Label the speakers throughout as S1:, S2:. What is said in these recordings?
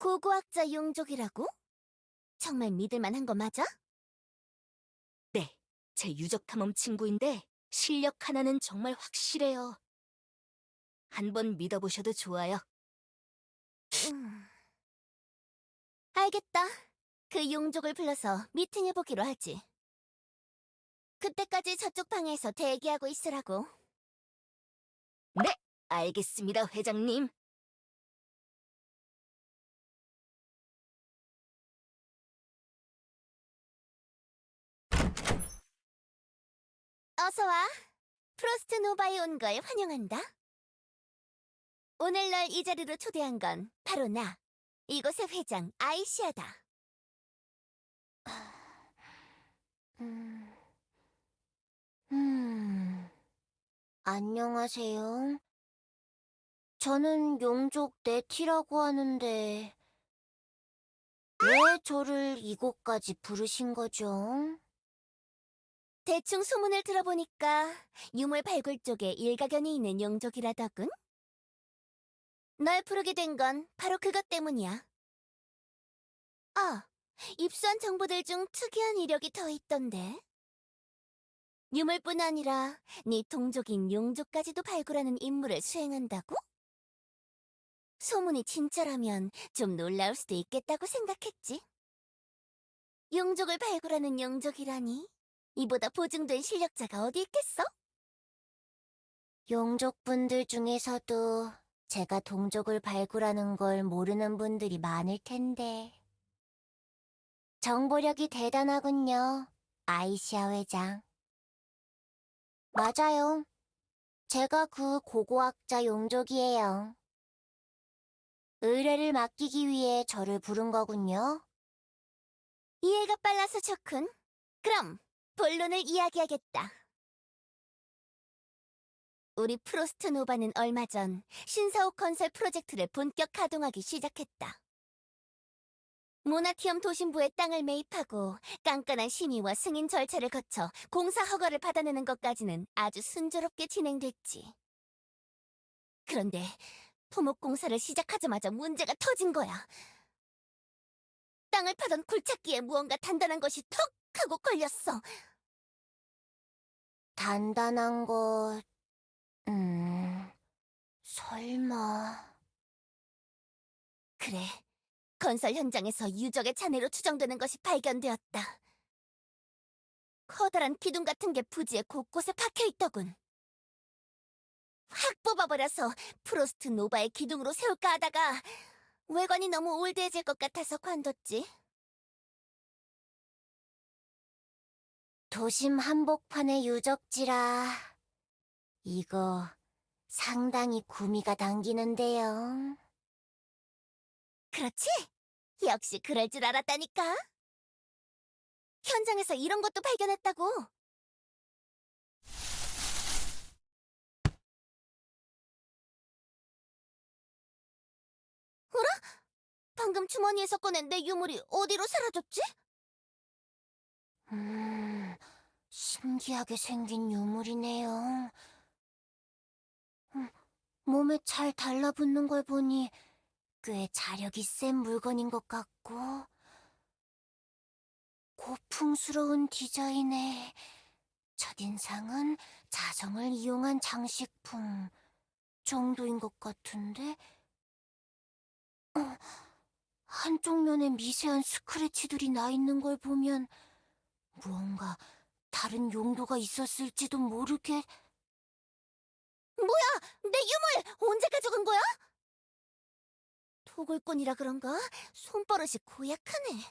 S1: 고고학자 용족이라고? 정말 믿을만한 거 맞아?
S2: 네, 제 유적 탐험 친구인데 실력 하나는 정말 확실해요. 한번 믿어보셔도 좋아요.
S1: 음. 알겠다. 그 용족을 불러서 미팅해보기로 하지. 그때까지 저쪽 방에서 대기하고 있으라고.
S2: 네, 알겠습니다, 회장님.
S1: 어서 와. 프로스트 노바에 온 걸 환영한다. 오늘 널 이 자리로 초대한 건 바로 나, 이곳의 회장 아이시아다. 음, 안녕하세요. 저는 용족 네티라고 하는데 왜 저를 이곳까지 부르신 거죠? 대충 소문을 들어보니까 유물 발굴 쪽에 일가견이 있는 용족이라더군. 널 부르게 된 건 바로 그것 때문이야. 아, 입수한 정보들 중 특이한 이력이 더 있던데. 유물뿐 아니라 네 동족인 용족까지도 발굴하는 임무를 수행한다고? 소문이 진짜라면 좀 놀라울 수도 있겠다고 생각했지. 용족을 발굴하는 용족이라니? 이보다 보증된 실력자가 어디 있겠어? 용족분들 중에서도 제가 동족을 발굴하는 걸 모르는 분들이 많을 텐데. 정보력이 대단하군요, 아이시아 회장. 맞아요. 제가 그 고고학자 용족이에요. 의뢰를 맡기기 위해 저를 부른 거군요. 이해가 빨라서 좋군. 그럼 본론을 이야기하겠다. 우리 프로스트 노바는 얼마 전 신사옥 건설 프로젝트를 본격 가동하기 시작했다. 모나티엄 도심부의 땅을 매입하고 깐깐한 심의와 승인 절차를 거쳐 공사 허가를 받아내는 것까지는 아주 순조롭게 진행됐지. 그런데 토목 공사를 시작하자마자 문제가 터진 거야. 땅을 파던 굴착기에 무언가 단단한 것이 턱 하고 걸렸어. 단단한 것... 설마... 그래, 건설 현장에서 유적의 잔해로 추정되는 것이 발견되었다. 커다란 기둥 같은 게 부지에 곳곳에 박혀있더군. 확 뽑아버려서 프로스트 노바의 기둥으로 세울까 하다가 외관이 너무 올드해질 것 같아서 관뒀지. 도심 한복판의 유적지라 이거 상당히 구미가 당기는데요. 그렇지? 역시 그럴 줄 알았다니까. 현장에서 이런 것도 발견했다고. 어라? 방금 주머니에서 꺼낸 내 유물이 어디로 사라졌지? 신기하게 생긴 유물이네요. 몸에 잘 달라붙는 걸 보니 꽤 자력이 센 물건인 것 같고 고풍스러운 디자인에 첫인상은 자정을 이용한 장식품 정도인 것 같은데 한쪽 면에 미세한 스크래치들이 나 있는 걸 보면 무언가 다른 용도가 있었을지도 모르게... 뭐야! 내 유물! 언제 가져간 거야? 토굴꾼이라 그런가? 손버릇이 고약하네.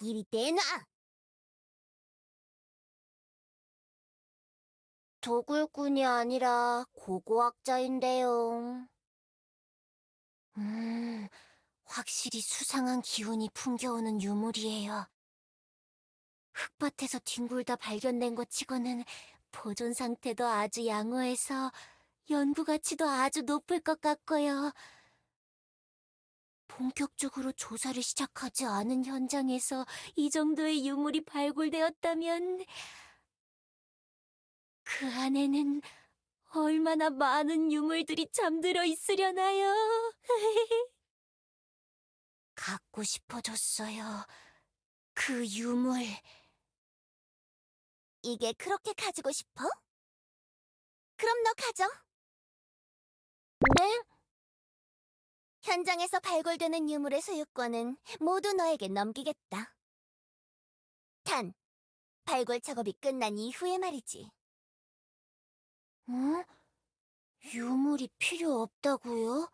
S1: 이리 내놔! 도굴꾼이 아니라 고고학자인데요. 확실히 수상한 기운이 풍겨오는 유물이에요. 흙밭에서 뒹굴다 발견된 것 치고는 보존 상태도 아주 양호해서 연구 가치도 아주 높을 것 같고요. 본격적으로 조사를 시작하지 않은 현장에서 이 정도의 유물이 발굴되었다면 그 안에는 얼마나 많은 유물들이 잠들어 있으려나요? 갖고 싶어졌어요. 그 유물. 이게 그렇게 가지고 싶어? 그럼 너 가져. 네? 현장에서 발굴되는 유물의 소유권은 모두 너에게 넘기겠다. 단, 발굴 작업이 끝난 이후에 말이지. 응? 유물이 필요 없다고요?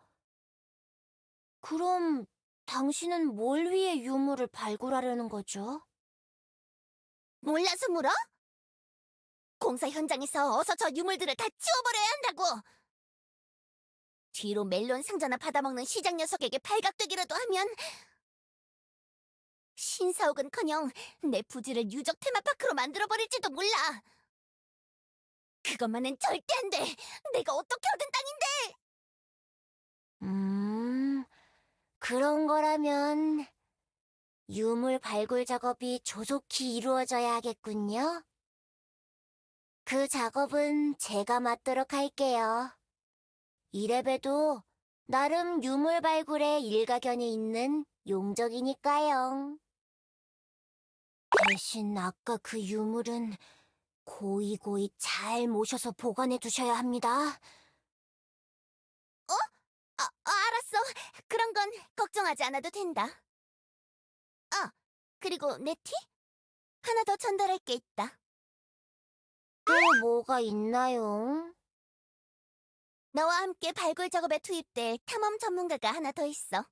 S1: 그럼 당신은 뭘 위해 유물을 발굴하려는 거죠? 몰라서 물어? 공사 현장에서 어서 저 유물들을 다 치워버려야 한다고! 뒤로 멜론 상자나 받아먹는 시장 녀석에게 발각되기라도 하면 신사옥은커녕 내 부지를 유적 테마파크로 만들어버릴지도 몰라! 그것만은 절대 안 돼! 내가 어떻게 얻은 땅인데! 그런 거라면 유물 발굴 작업이 조속히 이루어져야 하겠군요. 그 작업은 제가 맡도록 할게요. 이래봬도 나름 유물 발굴에 일가견이 있는 용적이니까요. 대신 아까 그 유물은 고이고이 잘 모셔서 보관해 두셔야 합니다. 알았어. 그런 건 걱정하지 않아도 된다. 그리고 네티? 하나 더 전달할 게 있다. 또 뭐가 있나요? 너와 함께 발굴 작업에 투입될 탐험 전문가가 하나 더 있어.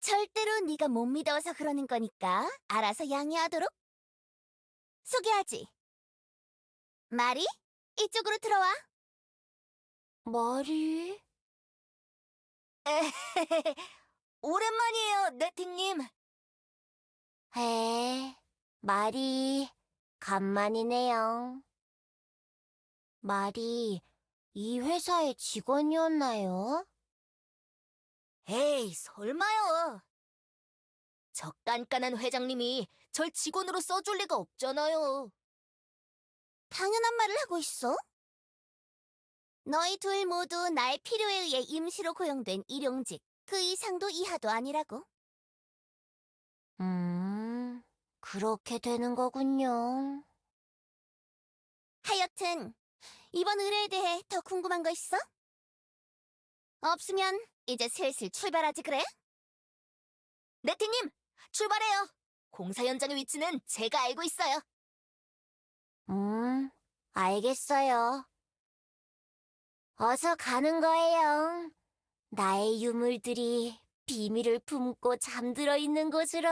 S1: 절대로 네가 못 믿어서 그러는 거니까 알아서 양해하도록. 소개하지. 마리, 이쪽으로 들어와. 마리?
S2: 오랜만이에요, 네티님.
S1: 마리, 간만이네요. 마리, 이 회사의 직원이었나요?
S2: 에이, 설마요. 저 깐깐한 회장님이 절 직원으로 써줄 리가 없잖아요.
S1: 당연한 말을 하고 있어. 너희 둘 모두 나의 필요에 의해 임시로 고용된 일용직, 그 이상도 이하도 아니라고. 그렇게 되는 거군요. 하여튼 이번 의뢰에 대해 더 궁금한 거 있어? 없으면 이제 슬슬 출발하지 그래?
S2: 네티님, 출발해요. 공사 현장의 위치는 제가 알고 있어요.
S1: 알겠어요. 어서 가는 거예요. 나의 유물들이 비밀을 품고 잠들어 있는 곳으로.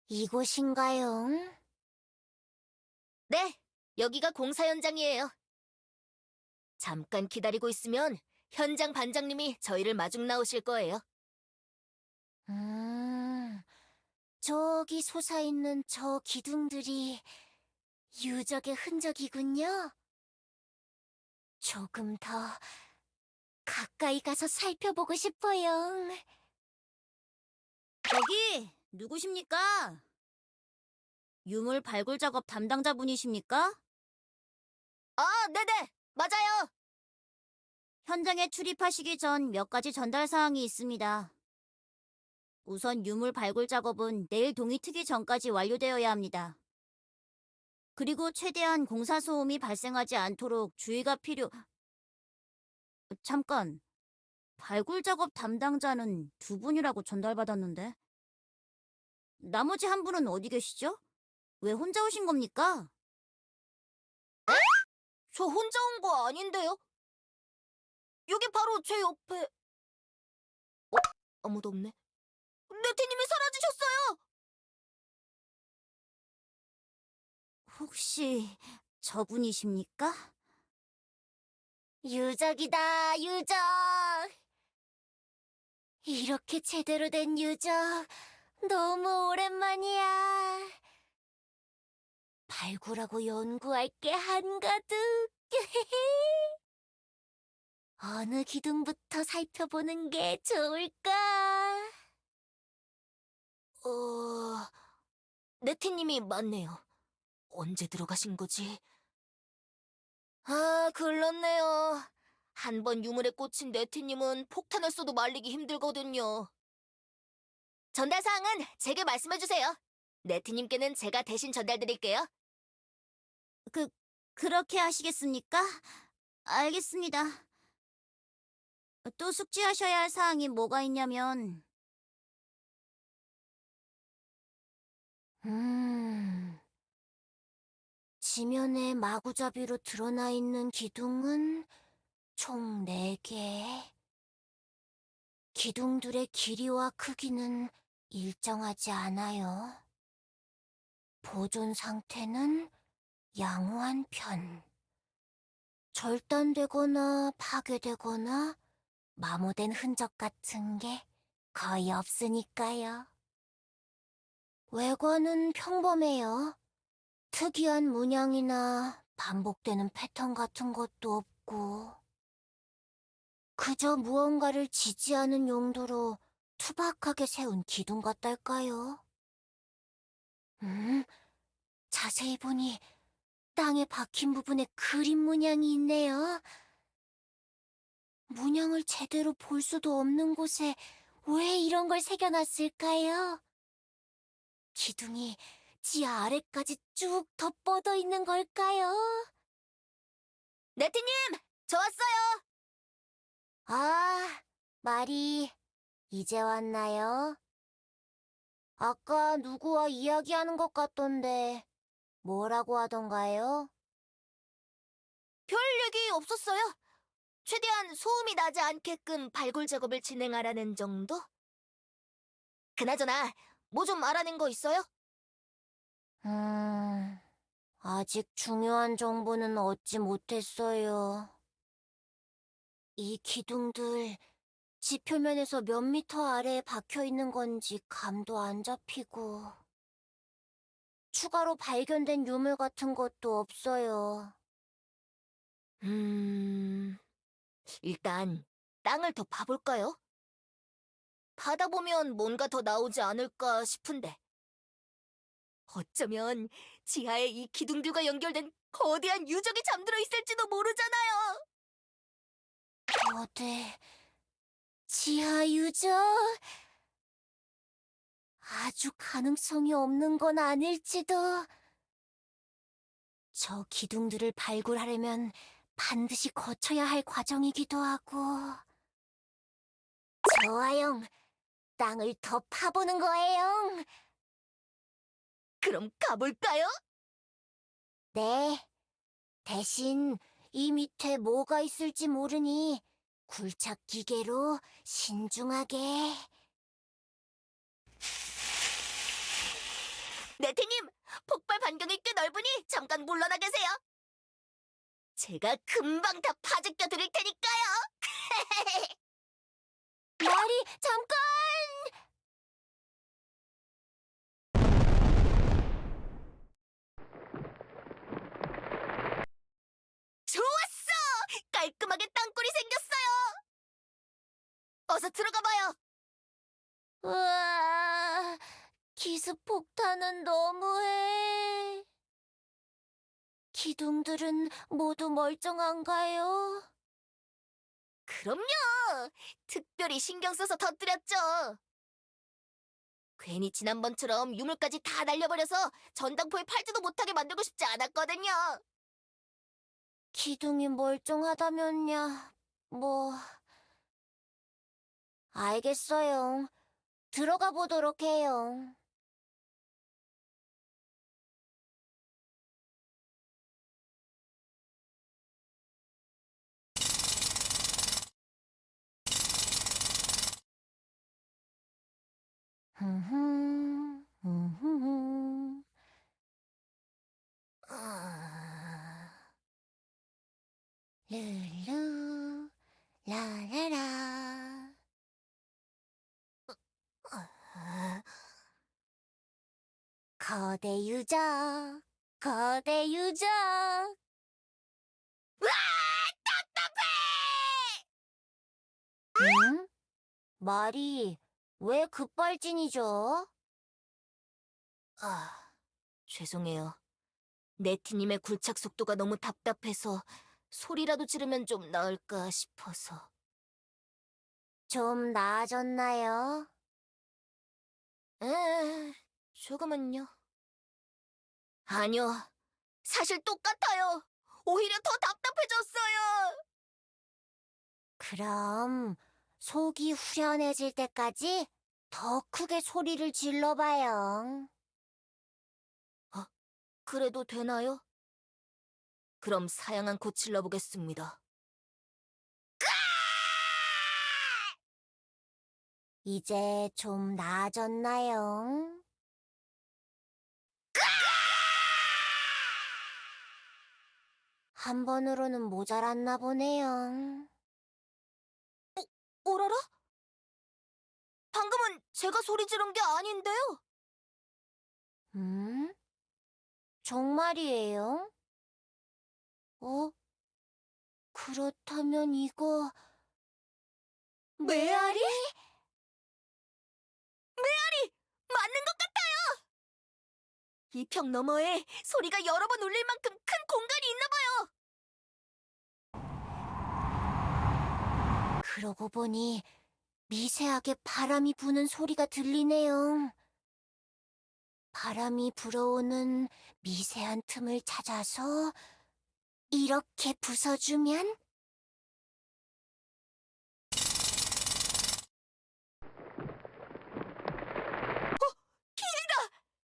S1: 이곳인가요?
S2: 네, 여기가 공사 현장이에요. 잠깐 기다리고 있으면 현장 반장님이 저희를 마중 나오실 거예요.
S1: 저기 솟아있는 저 기둥들이 유적의 흔적이군요. 조금 더 가까이 가서 살펴보고 싶어요.
S3: 저기, 누구십니까? 유물 발굴 작업 담당자분이십니까?
S2: 아, 네네, 맞아요.
S3: 현장에 출입하시기 전 몇 가지 전달 사항이 있습니다. 우선 유물 발굴 작업은 내일 동이 트기 전까지 완료되어야 합니다. 그리고 최대한 공사 소음이 발생하지 않도록 주의가 잠깐, 발굴 작업 담당자는 두 분이라고 전달받았는데. 나머지 한 분은 어디 계시죠? 왜 혼자 오신 겁니까?
S2: 저 혼자 온 거 아닌데요? 여기 바로 제 옆에... 아무도 없네. 네티님이 사라지셨어요!
S3: 혹시 저분이십니까?
S1: 유적이다, 유적! 이렇게 제대로 된 유적, 너무 오랜만이야. 발굴하고 연구할 게 한가득. 어느 기둥부터 살펴보는 게 좋을까?
S2: 네티님이 맞네요. 언제 들어가신 거지? 아, 글렀네요. 한 번 유물에 꽂힌 네티님은 폭탄을 쏘도 말리기 힘들거든요. 전달사항은 제게 말씀해주세요. 네티님께는 제가 대신 전달드릴게요.
S3: 그렇게 하시겠습니까? 알겠습니다. 또 숙지하셔야 할 사항이 뭐가 있냐면,
S1: 지면에 마구잡이로 드러나 있는 기둥은 총 4개. 기둥들의 길이와 크기는 일정하지 않아요. 보존 상태는 양호한 편. 절단되거나 파괴되거나 마모된 흔적 같은 게 거의 없으니까요. 외관은 평범해요. 특이한 문양이나 반복되는 패턴 같은 것도 없고, 그저 무언가를 지지하는 용도로 투박하게 세운 기둥 같달까요? 자세히 보니 땅에 박힌 부분에 그림 문양이 있네요. 문양을 제대로 볼 수도 없는 곳에 왜 이런 걸 새겨놨을까요? 기둥이 지하 아래까지 쭉 덧뻗어 있는 걸까요?
S2: 네티님! 저 왔어요!
S1: 아, 마리, 이제 왔나요? 아까 누구와 이야기하는 것 같던데 뭐라고 하던가요?
S2: 별 얘기 없었어요. 최대한 소음이 나지 않게끔 발굴 작업을 진행하라는 정도? 그나저나 뭐 좀 알아낸 거 있어요?
S1: 아직 중요한 정보는 얻지 못했어요. 이 기둥들, 지표면에서 몇 미터 아래에 박혀 있는 건지 감도 안 잡히고, 추가로 발견된 유물 같은 것도 없어요.
S2: 일단 땅을 더 파볼까요? 파다 보면 뭔가 더 나오지 않을까 싶은데. 어쩌면 지하에 이 기둥들과 연결된 거대한 유적이 잠들어 있을지도 모르잖아요.
S1: 거대, 지하 유적? 아주 가능성이 없는 건 아닐지도. 저 기둥들을 발굴하려면 반드시 거쳐야 할 과정이기도 하고. 좋아요. 땅을 더 파보는 거예요.
S2: 그럼 가볼까요?
S1: 네. 대신 이 밑에 뭐가 있을지 모르니 굴착 기계로 신중하게.
S2: 네티님, 폭발 반경이 꽤 넓으니 잠깐 물러나 계세요. 제가 금방 다 파제껴 드릴 테니까요.
S1: 마리, 잠깐!
S2: 좋았어! 깔끔하게 땅굴이 생겼어요. 어서 들어가 봐요.
S1: 우와, 기습 폭탄은 너무해. 기둥들은 모두 멀쩡한가요?
S2: 그럼요. 특별히 신경 써서 터뜨렸죠. 괜히 지난번처럼 유물까지 다 날려버려서 전당포에 팔지도 못하게 만들고 싶지 않았거든요.
S1: 기둥이 멀쩡하다면야, 뭐... 알겠어요. 들어가 보도록 해요. 흠흠, 흠흠. 룰루, 라라라. 거대 유적, 거대 유적.
S2: 와, 답답해!
S1: 응? 말이 왜 급발진이죠?
S2: 죄송해요. 네티님의 굴착 속도가 너무 답답해서 소리라도 지르면 좀 나을까 싶어서.
S1: 좀 나아졌나요?
S2: 조금은요. 아니요, 사실 똑같아요. 오히려 더 답답해졌어요.
S1: 그럼 속이 후련해질 때까지 더 크게 소리를 질러봐요.
S2: 그래도 되나요? 그럼 사양한 고칠러 보겠습니다.
S1: 이제 좀 나아졌나요? 한 번으로는 모자랐나 보네요.
S2: 오라라? 방금은 제가 소리 지른 게 아닌데요?
S1: 음? 정말이에요? 그렇다면 이거 메아리?
S2: 맞는 것 같아요! 이 벽 너머에 소리가 여러 번 울릴 만큼 큰 공간이 있나 봐요!
S1: 그러고 보니 미세하게 바람이 부는 소리가 들리네요. 바람이 불어오는 미세한 틈을 찾아서 이렇게 부숴주면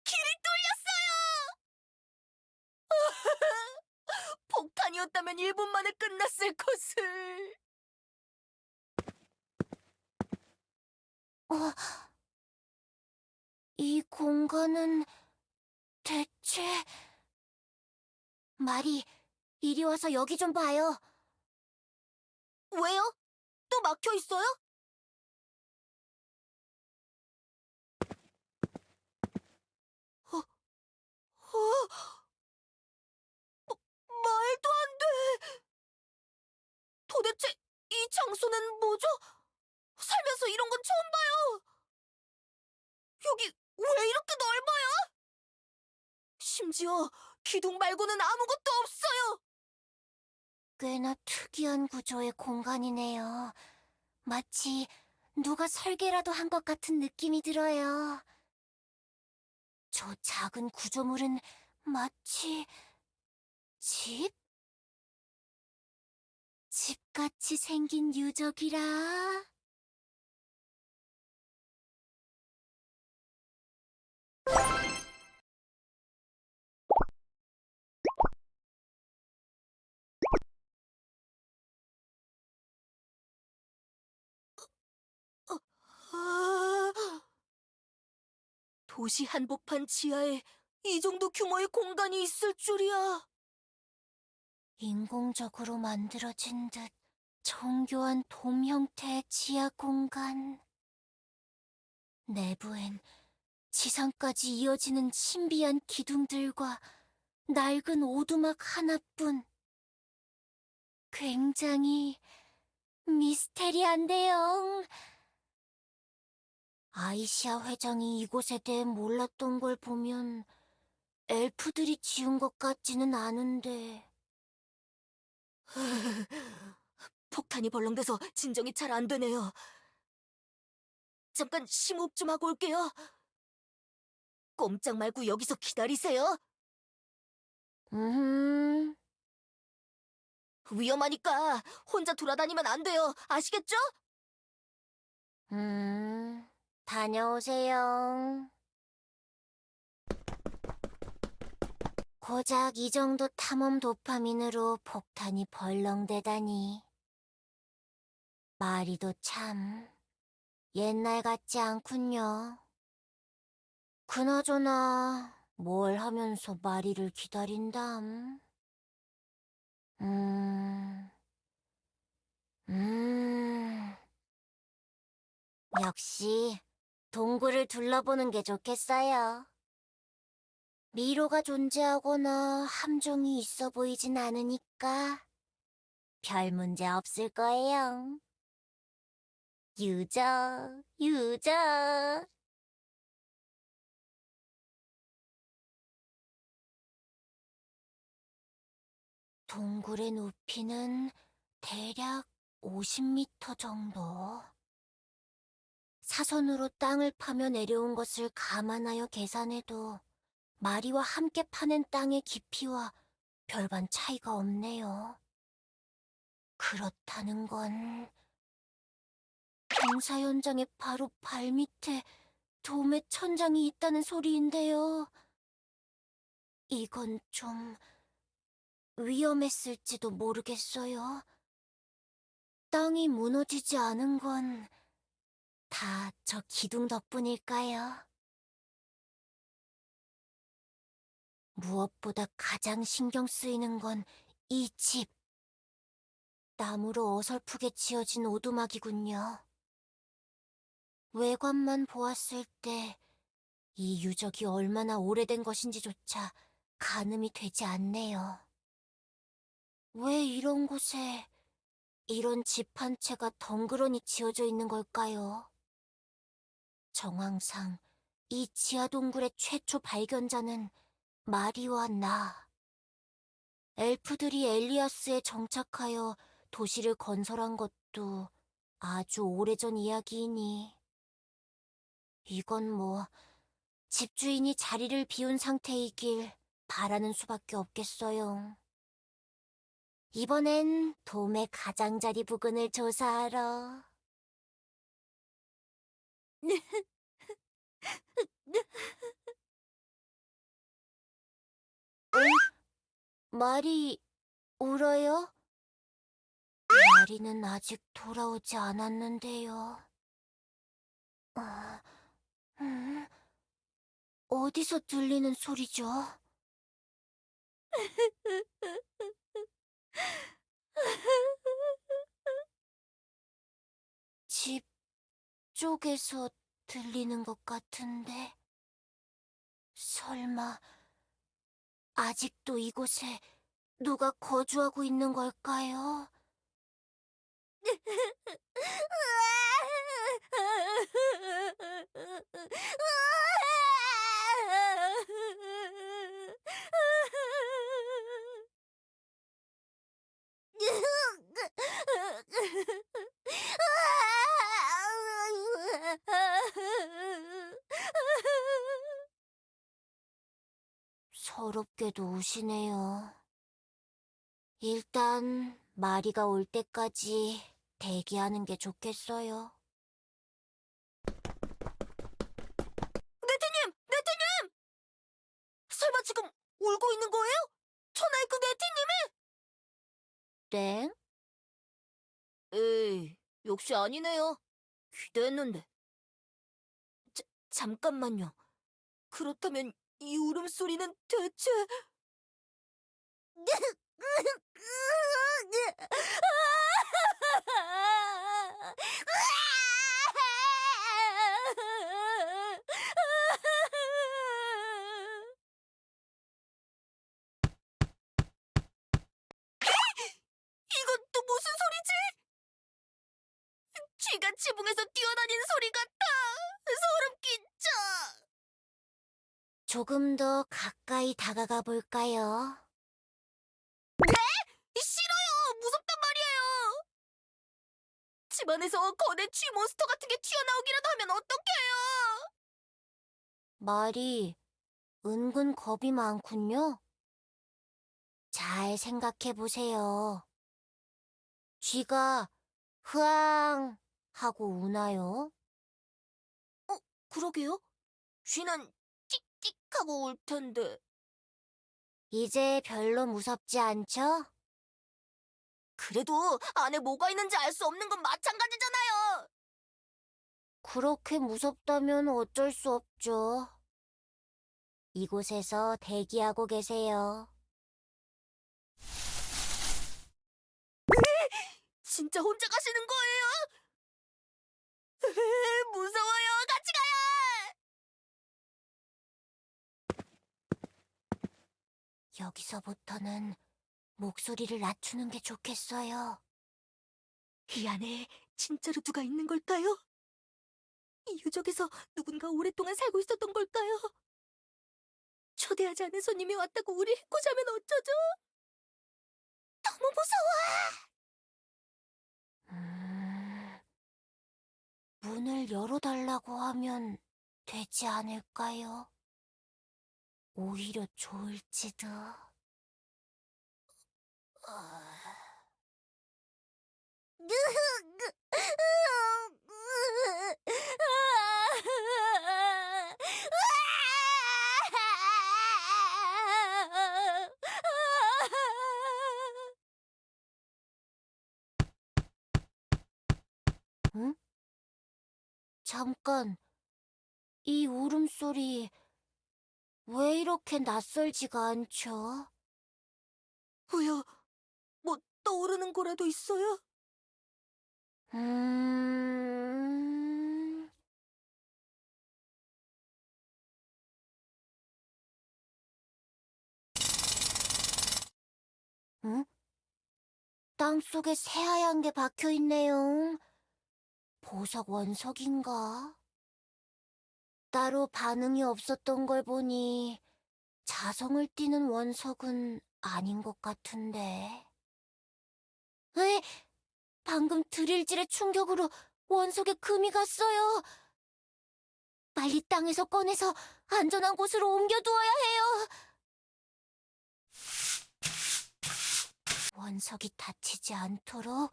S2: 길이 뚫렸어요! 폭탄이었다면 1분 만에 끝났을 것을...
S1: 어, 이 공간은 대체... 마리, 이리 와서 여기 좀 봐요.
S2: 왜요? 또 막혀 있어요? 말도 안 돼! 도대체 이 장소는 뭐죠? 살면서 이런 건 처음 봐요! 여기 왜 이렇게 넓어요? 심지어 기둥 말고는 아무것도 없어요!
S1: 꽤나 특이한 구조의 공간이네요. 마치 누가 설계라도 한 것 같은 느낌이 들어요. 저 작은 구조물은 마치 집? 집같이 생긴 유적이라.
S2: 도시 한복판 지하에 이 정도 규모의 공간이 있을 줄이야.
S1: 인공적으로 만들어진 듯 정교한 돔 형태의 지하 공간. 내부엔 지상까지 이어지는 신비한 기둥들과 낡은 오두막 하나뿐. 굉장히 미스테리한데요. 아이시아 회장이 이곳에 대해 몰랐던 걸 보면 엘프들이 지은 것 같지는 않은데.
S2: 폭탄이 벌렁대서 진정이 잘 안 되네요. 잠깐 심호흡 좀 하고 올게요. 꼼짝 말고 여기서 기다리세요.
S1: 음,
S2: 위험하니까 혼자 돌아다니면 안 돼요. 아시겠죠?
S1: 다녀오세요. 고작 이 정도 탐험 도파민으로 폭탄이 벌렁대다니. 마리도 참 옛날 같지 않군요. 그나저나 뭘 하면서 마리를 기다린담? 음... 음... 역시 동굴을 둘러보는 게 좋겠어요. 미로가 존재하거나 함정이 있어 보이진 않으니까 별 문제 없을 거예요. 유저, 유저. 동굴의 높이는 대략 50m 정도. 사선으로 땅을 파며 내려온 것을 감안하여 계산해도 마리와 함께 파낸 땅의 깊이와 별반 차이가 없네요. 그렇다는 건 공사 현장의 바로 발밑에 돔의 천장이 있다는 소리인데요. 이건 좀 위험했을지도 모르겠어요. 땅이 무너지지 않은 건 다 저 기둥 덕분일까요? 무엇보다 가장 신경 쓰이는 건 이 집. 나무로 어설프게 지어진 오두막이군요. 외관만 보았을 때 이 유적이 얼마나 오래된 것인지조차 가늠이 되지 않네요. 왜 이런 곳에 이런 집 한 채가 덩그러니 지어져 있는 걸까요? 정황상 이 지하 동굴의 최초 발견자는 마리와 나. 엘프들이 엘리아스에 정착하여 도시를 건설한 것도 아주 오래전 이야기이니 이건 뭐 집주인이 자리를 비운 상태이길 바라는 수밖에 없겠어요. 이번엔 돔의 가장자리 부근을 조사하러. 말이 울어요? 마리는 아직 돌아오지 않았는데요. 아, 음, 어디서 들리는 소리죠? 집 쪽에서 들리는 것 같은데. 설마 아직도 이곳에 누가 거주하고 있는 걸까요? 서럽게도 우시네요. 일단 마리가 올 때까지 대기하는 게 좋겠어요. 네티님! 네티님! 설마 지금 울고 있는 거예요? 천하의 그 네티님이? 땡?
S2: 에이, 역시 아니네요. 기대했는데. 잠깐만요. 그렇다면 이 울음소리는 대체... 이건 또 무슨 소리지? 쥐가 지붕에서 뛰어다니는 소리 같아. 소름 끼쳐.
S1: 조금 더 가까이 다가가 볼까요?
S2: 싫어요. 무섭단 말이에요. 집안에서 거대 쥐 몬스터 같은 게 튀어나오기라도 하면 어떡해요?
S1: 말이 은근 겁이 많군요. 잘 생각해 보세요. 쥐가 흐앙 하고 우나요?
S2: 그러게요. 쥐는 틱틱하고 울 텐데.
S1: 이제 별로 무섭지 않죠?
S2: 그래도 안에 뭐가 있는지 알 수 없는 건 마찬가지잖아요.
S1: 그렇게 무섭다면 어쩔 수 없죠. 이곳에서 대기하고 계세요.
S2: 진짜 혼자 가시는 거예요? 무서워요. 같이 가요.
S1: 여기서부터는 목소리를 낮추는 게 좋겠어요.
S2: 이 안에 진짜로 누가 있는 걸까요? 이 유적에서 누군가 오랫동안 살고 있었던 걸까요? 초대하지 않은 손님이 왔다고 우리 해코자면 어쩌죠?
S1: 풀어달라고 하면 되지 않을까요? 오히려 좋을지도. 응? 잠깐, 이 울음소리 왜 이렇게 낯설지가 않죠?
S2: 뭐야, 뭐 떠오르는 거라도 있어요?
S1: 음... 응? 땅속에 새하얀 게 박혀 있네요. 보석 원석인가? 따로 반응이 없었던 걸 보니 자성을 띠는 원석은 아닌 것 같은데. 에이, 방금 드릴질의 충격으로 원석에 금이 갔어요. 빨리 땅에서 꺼내서 안전한 곳으로 옮겨두어야 해요. 원석이 다치지 않도록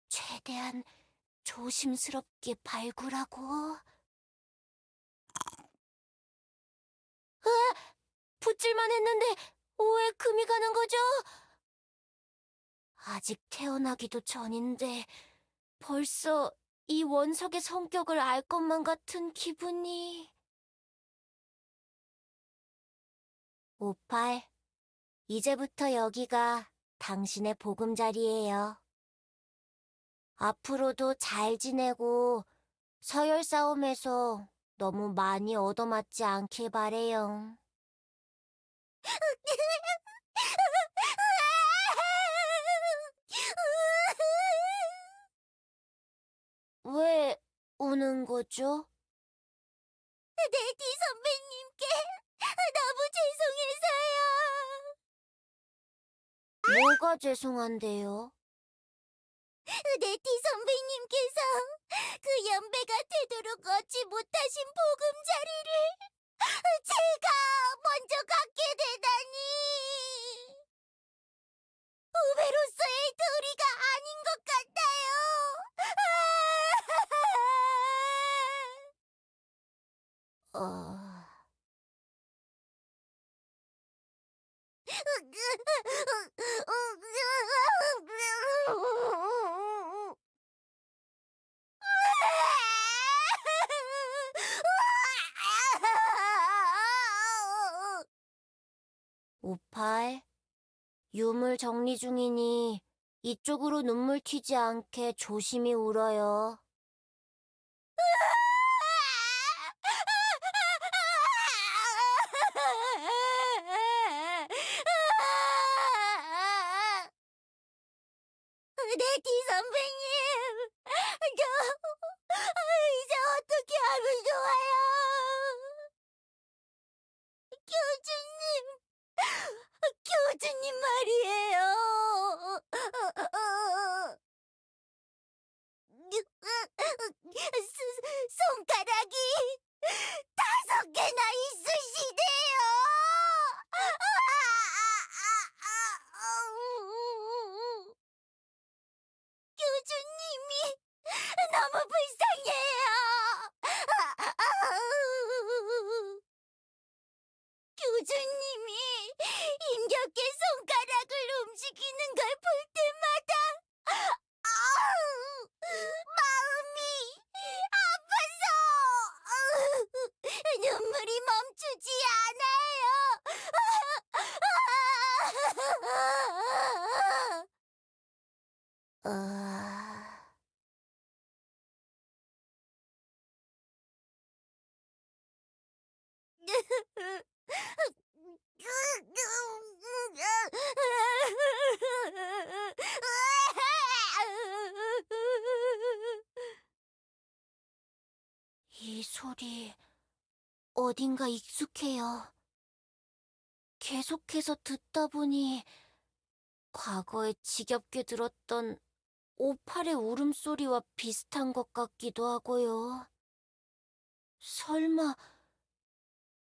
S1: 최대한 조심스럽게 발굴하고. 붙질만 했는데 왜 금이 가는 거죠? 아직 태어나기도 전인데 벌써 이 원석의 성격을 알 것만 같은 기분이. 58. 이제부터 여기가 당신의 보금자리예요. 앞으로도 잘 지내고 서열 싸움에서 너무 많이 얻어맞지 않길 바래요. 왜 우는 거죠? 네티 선배님께 너무 죄송해서요. 뭐가 죄송한데요? 네티 선배님께서 그 연배가 되도록 얻지 못하신 보금자리를 제가 먼저 갖게 되다니. 후배로서의 도리가 아닌 것 같아요. 오팔, 유물 정리 중이니 이쪽으로 눈물 튀지 않게 조심히 울어요. 네티 선배님, 이제 어떻게 하면 좋아요? 교주님, 교주님 말이에요. 손가락이 5개나 있으시대요. 교주님이 너무 불쌍해요. 교주님이 힘겹게 손가락을 움직이는 걸 볼 때마다 마음이 아파서 눈물이 멈추지 않아요. 이 소리 어딘가 익숙해요. 계속해서 듣다 보니 과거에 지겹게 들었던 오팔의 울음소리와 비슷한 것 같기도 하고요. 설마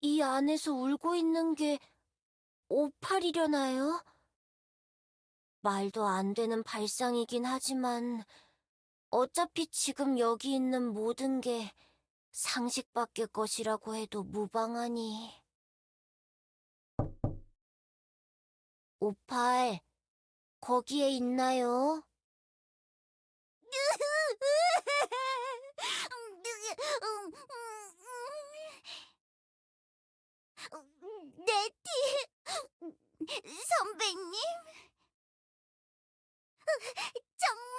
S1: 이 안에서 울고 있는 게 오팔이려나요? 말도 안 되는 발상이긴 하지만 어차피 지금 여기 있는 모든 게 상식 밖의 것이라고 해도 무방하니. 오팔, 거기에 있나요?
S3: 네티 선배님? 정말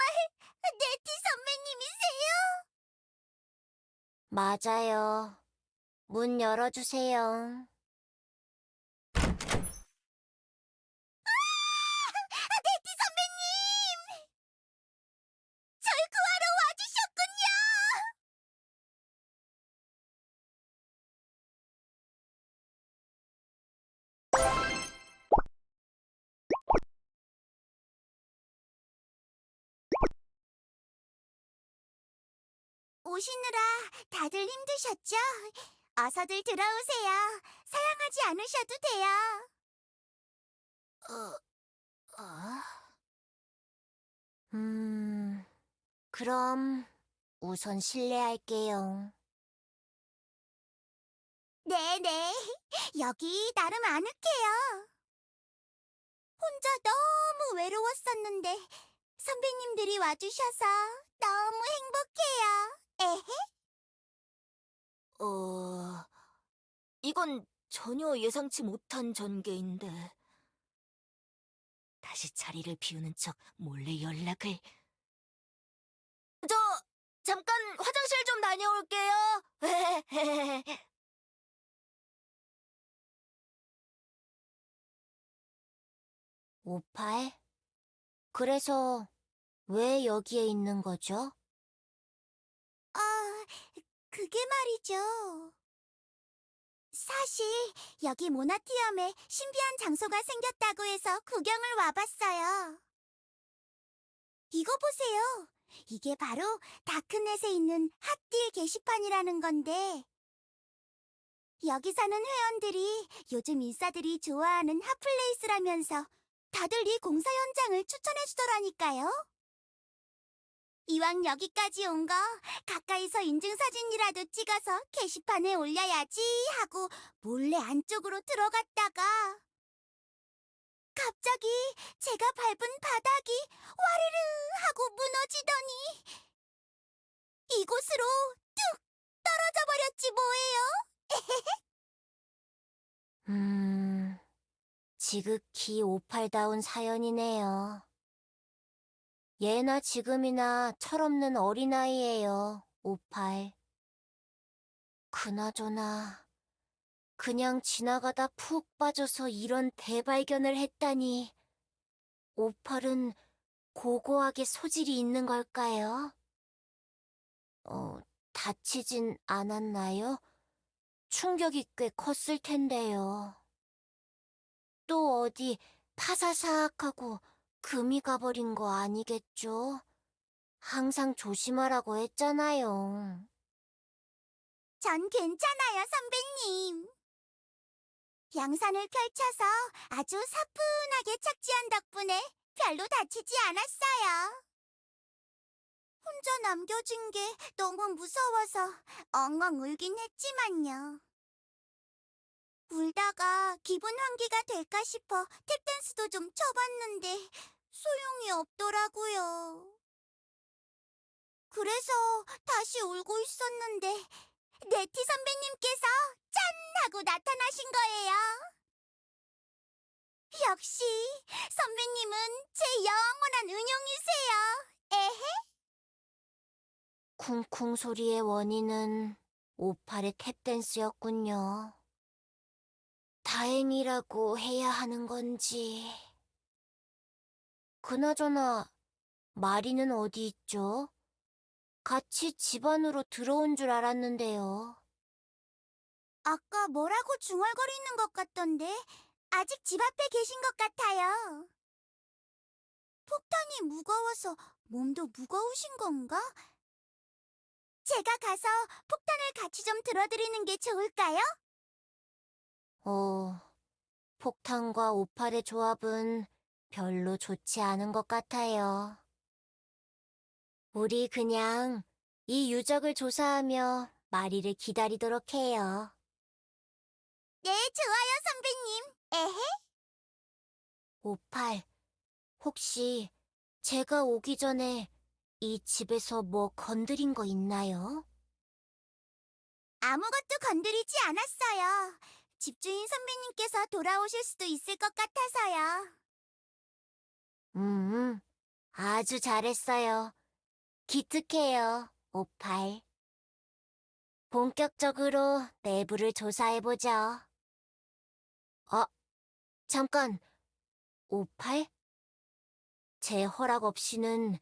S3: 네티 선배님이세요?
S1: 맞아요. 문 열어주세요.
S3: 네티 선배님! 절 구하러 와주셨군요! 오시느라 다들 힘드셨죠? 어서들 들어오세요. 사양하지 않으셔도 돼요.
S1: 그럼 우선 실례할게요.
S3: 네네, 여기 나름 아늑해요. 혼자 너무 외로웠었는데 선배님들이 와주셔서 너무 행복해요. 에헤.
S2: 이건 전혀 예상치 못한 전개인데. 다시 자리를 비우는 척 몰래 연락을. 잠깐 화장실 좀 다녀올게요.
S1: 오팔? 그래서 왜 여기에 있는 거죠?
S3: 그게 말이죠. 사실 여기 모나티엄에 신비한 장소가 생겼다고 해서 구경을 와봤어요. 이거 보세요. 이게 바로 다크넷에 있는 핫딜 게시판이라는 건데 여기 사는 회원들이 요즘 인싸들이 좋아하는 핫플레이스라면서 다들 이 공사 현장을 추천해주더라니까요. 이왕 여기까지 온 거 가까이서 인증사진이라도 찍어서 게시판에 올려야지 하고 몰래 안쪽으로 들어갔다가 갑자기 제가 밟은 바닥이 와르르 하고 무너지더니 이곳으로 뚝 떨어져 버렸지 뭐예요.
S1: 지극히 오팔다운 사연이네요. 예나 지금이나 철없는 어린아이예요, 오팔. 그나저나 그냥 지나가다 푹 빠져서 이런 대발견을 했다니. 오팔은 고고하게 소질이 있는 걸까요? 다치진 않았나요? 충격이 꽤 컸을 텐데요. 또 어디 파사삭하고 금이 가버린 거 아니겠죠? 항상 조심하라고 했잖아요.
S3: 전 괜찮아요, 선배님. 양산을 펼쳐서 아주 사뿐하게 착지한 덕분에 별로 다치지 않았어요. 혼자 남겨진 게 너무 무서워서 엉엉 울긴 했지만요. 울다가 기분 환기가 될까 싶어 탭댄스도 좀 쳐봤는데 소용이 없더라고요. 그래서 다시 울고 있었는데 네티 선배님께서 짠! 하고 나타나신 거예요. 역시 선배님은 제 영원한 은용이세요. 에헤.
S1: 쿵쿵 소리의 원인은 오팔의 탭댄스였군요. 다행이라고 해야 하는 건지. 그나저나 마리는 어디 있죠? 같이 집 안으로 들어온 줄 알았는데요.
S3: 아까 뭐라고 중얼거리는 것 같던데 아직 집 앞에 계신 것 같아요. 폭탄이 무거워서 몸도 무거우신 건가? 제가 가서 폭탄을 같이 좀 들어드리는 게 좋을까요?
S1: 폭탄과 오팔의 조합은 별로 좋지 않은 것 같아요. 우리 그냥 이 유적을 조사하며 마리를 기다리도록 해요.
S3: 네, 좋아요, 선배님. 에헤.
S1: 오팔, 혹시 제가 오기 전에 이 집에서 뭐 건드린 거 있나요?
S3: 아무것도 건드리지 않았어요. 집주인 선배님께서 돌아오실 수도 있을 것 같아서요.
S1: 아주 잘했어요. 기특해요, 오팔. 본격적으로 내부를 조사해보죠. 잠깐, 오팔? 제 허락 없이는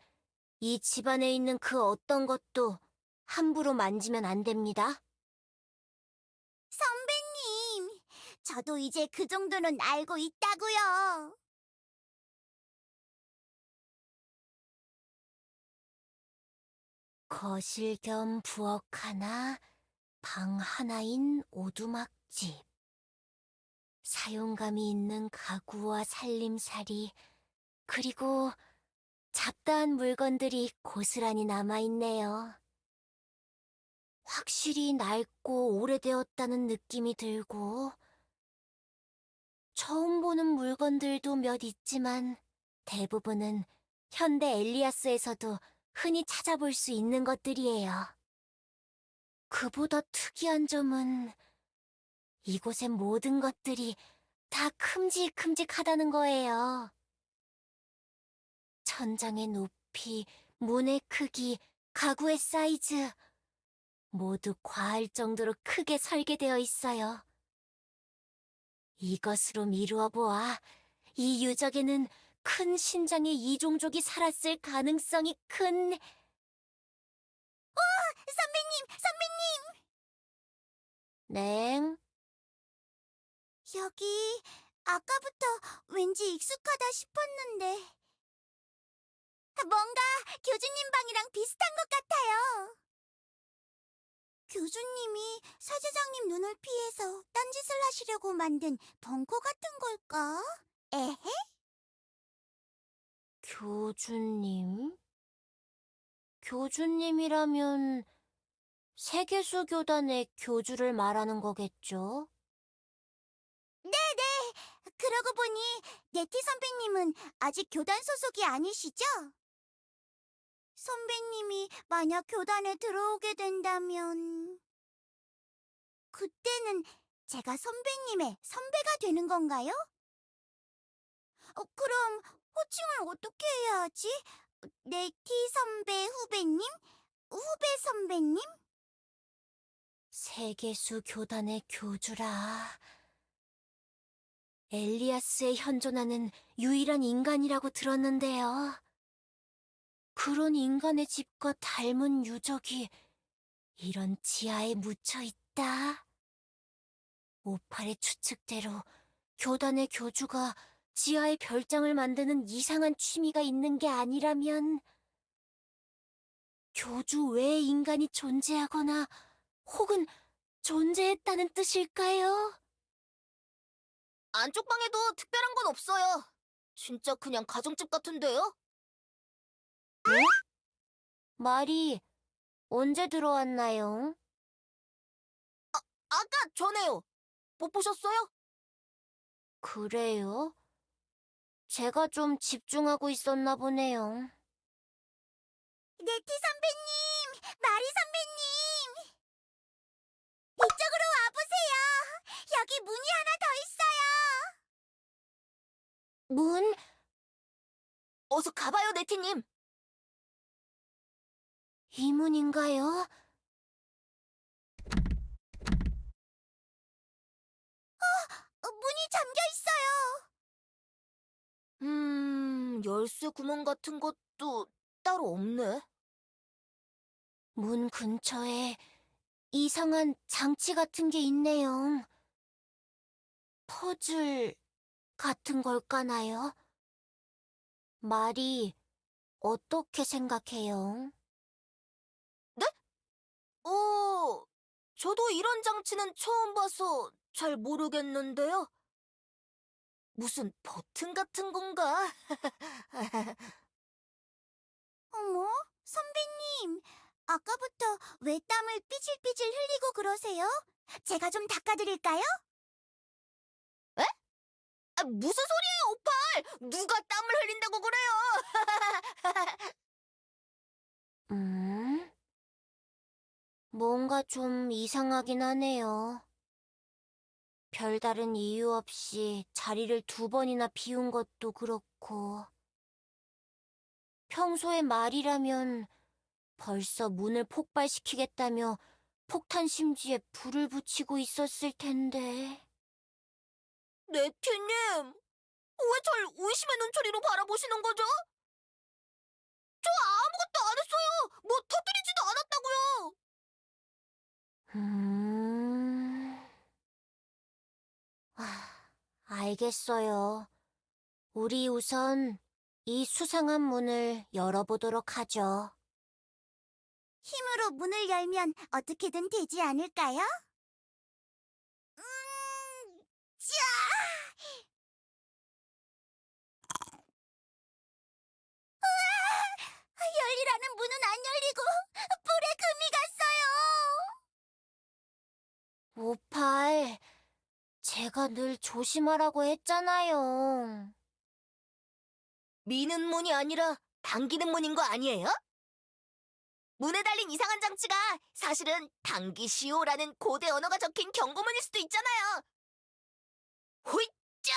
S1: 이 집안에 있는 그 어떤 것도 함부로 만지면 안 됩니다.
S3: 선배님, 저도 이제 그 정도는 알고 있다고요.
S1: 거실 겸 부엌 하나, 방 하나인 오두막집. 사용감이 있는 가구와 살림살이, 그리고 잡다한 물건들이 고스란히 남아있네요. 확실히 낡고 오래되었다는 느낌이 들고, 처음 보는 물건들도 몇 있지만 대부분은 현대 엘리아스에서도 흔히 찾아볼 수 있는 것들이에요. 그보다 특이한 점은 이곳의 모든 것들이 다 큼직큼직하다는 거예요. 천장의 높이, 문의 크기, 가구의 사이즈, 모두 과할 정도로 크게 설계되어 있어요. 이것으로 미루어 보아 이 유적에는 큰 신장의 이종족이 살았을 가능성이 큰...
S3: 선배님!
S1: 냉?
S3: 여기 아까부터 왠지 익숙하다 싶었는데 뭔가 교주님 방이랑 비슷한 것 같아요. 교주님이 사제장님 눈을 피해서 딴짓을 하시려고 만든 벙커 같은 걸까? 에헤?
S1: 교주님? 교주님이라면 세계수 교단의 교주를 말하는 거겠죠?
S3: 네네. 그러고 보니 네티 선배님은 아직 교단 소속이 아니시죠? 선배님이 만약 교단에 들어오게 된다면 그때는 제가 선배님의 선배가 되는 건가요? 그럼 호칭을 어떻게 해야 하지? 네티 선배 후배님? 후배 선배님?
S1: 세계수 교단의 교주라... 엘리아스에 현존하는 유일한 인간이라고 들었는데요. 그런 인간의 집과 닮은 유적이 이런 지하에 묻혀 있다. 오팔의 추측대로 교단의 교주가 지하에 별장을 만드는 이상한 취미가 있는 게 아니라면 교주 외의 인간이 존재하거나 혹은 존재했다는 뜻일까요?
S2: 안쪽 방에도 특별한 건 없어요. 진짜 그냥 가정집 같은데요?
S1: 말이 언제 들어왔나요?
S2: 아까 전에요. 못 보셨어요?
S1: 그래요? 제가 좀 집중하고 있었나 보네요.
S3: 네티 선배님! 마리 선배님! 이쪽으로 와보세요! 여기 문이 하나 더 있어요!
S1: 문?
S2: 어서 가봐요, 네티님.
S1: 이 문인가요?
S3: 문이 잠겨 있어요!
S2: 열쇠 구멍 같은 것도 따로 없네.
S1: 문 근처에 이상한 장치 같은 게 있네요. 퍼즐 같은 걸까나요? 말이 어떻게 생각해요?
S2: 네? 저도 이런 장치는 처음 봐서 잘 모르겠는데요. 무슨 버튼 같은 건가?
S3: 어머, 선배님. 아까부터 왜 땀을 삐질삐질 흘리고 그러세요? 제가 좀 닦아드릴까요?
S2: 무슨 소리예요, 오팔! 누가 땀을 흘린다고 그래요?
S1: 뭔가 좀 이상하긴 하네요. 별다른 이유 없이 자리를 2번이나 비운 것도 그렇고. 평소에 말이라면 벌써 문을 폭발시키겠다며 폭탄 심지에 불을 붙이고 있었을 텐데.
S2: 네티님, 왜 절 의심의 눈초리로 바라보시는 거죠? 저 아무것도 안 했어요! 뭐 터뜨리지도 않았다고요!
S1: 알겠어요. 우리 우선 이 수상한 문을 열어보도록 하죠.
S3: 힘으로 문을 열면 어떻게든 되지 않을까요? 짜! 열리라는 문은 안 열리고 불에 금이 갔어요.
S1: 오팔, 제가 늘 조심하라고 했잖아요.
S2: 미는 문이 아니라 당기는 문인 거 아니에요? 문에 달린 이상한 장치가 사실은 당기시오라는 고대 언어가 적힌 경고문일 수도 있잖아요. 호이짜!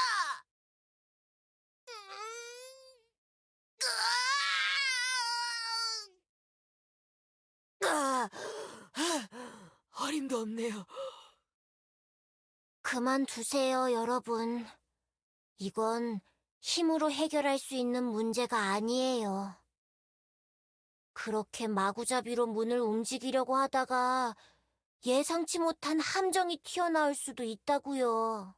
S2: 어림도 없네요.
S1: 그만두세요, 여러분. 이건 힘으로 해결할 수 있는 문제가 아니에요. 그렇게 마구잡이로 문을 움직이려고 하다가 예상치 못한 함정이 튀어나올 수도 있다고요.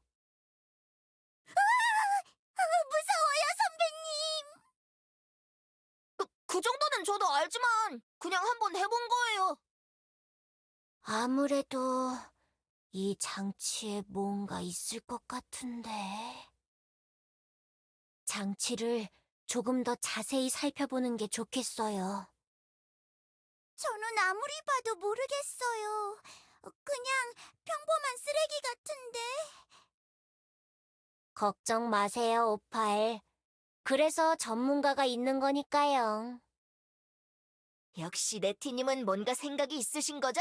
S3: 무서워요, 선배님.
S2: 그 정도는 저도 알지만 그냥 한번 해본 거예요.
S1: 아무래도 이 장치에 뭔가 있을 것 같은데. 장치를 조금 더 자세히 살펴보는 게 좋겠어요.
S3: 저는 아무리 봐도 모르겠어요. 그냥 평범한 쓰레기 같은데.
S1: 걱정 마세요, 오팔. 그래서 전문가가 있는 거니까요.
S2: 역시 네티님은 뭔가 생각이 있으신 거죠?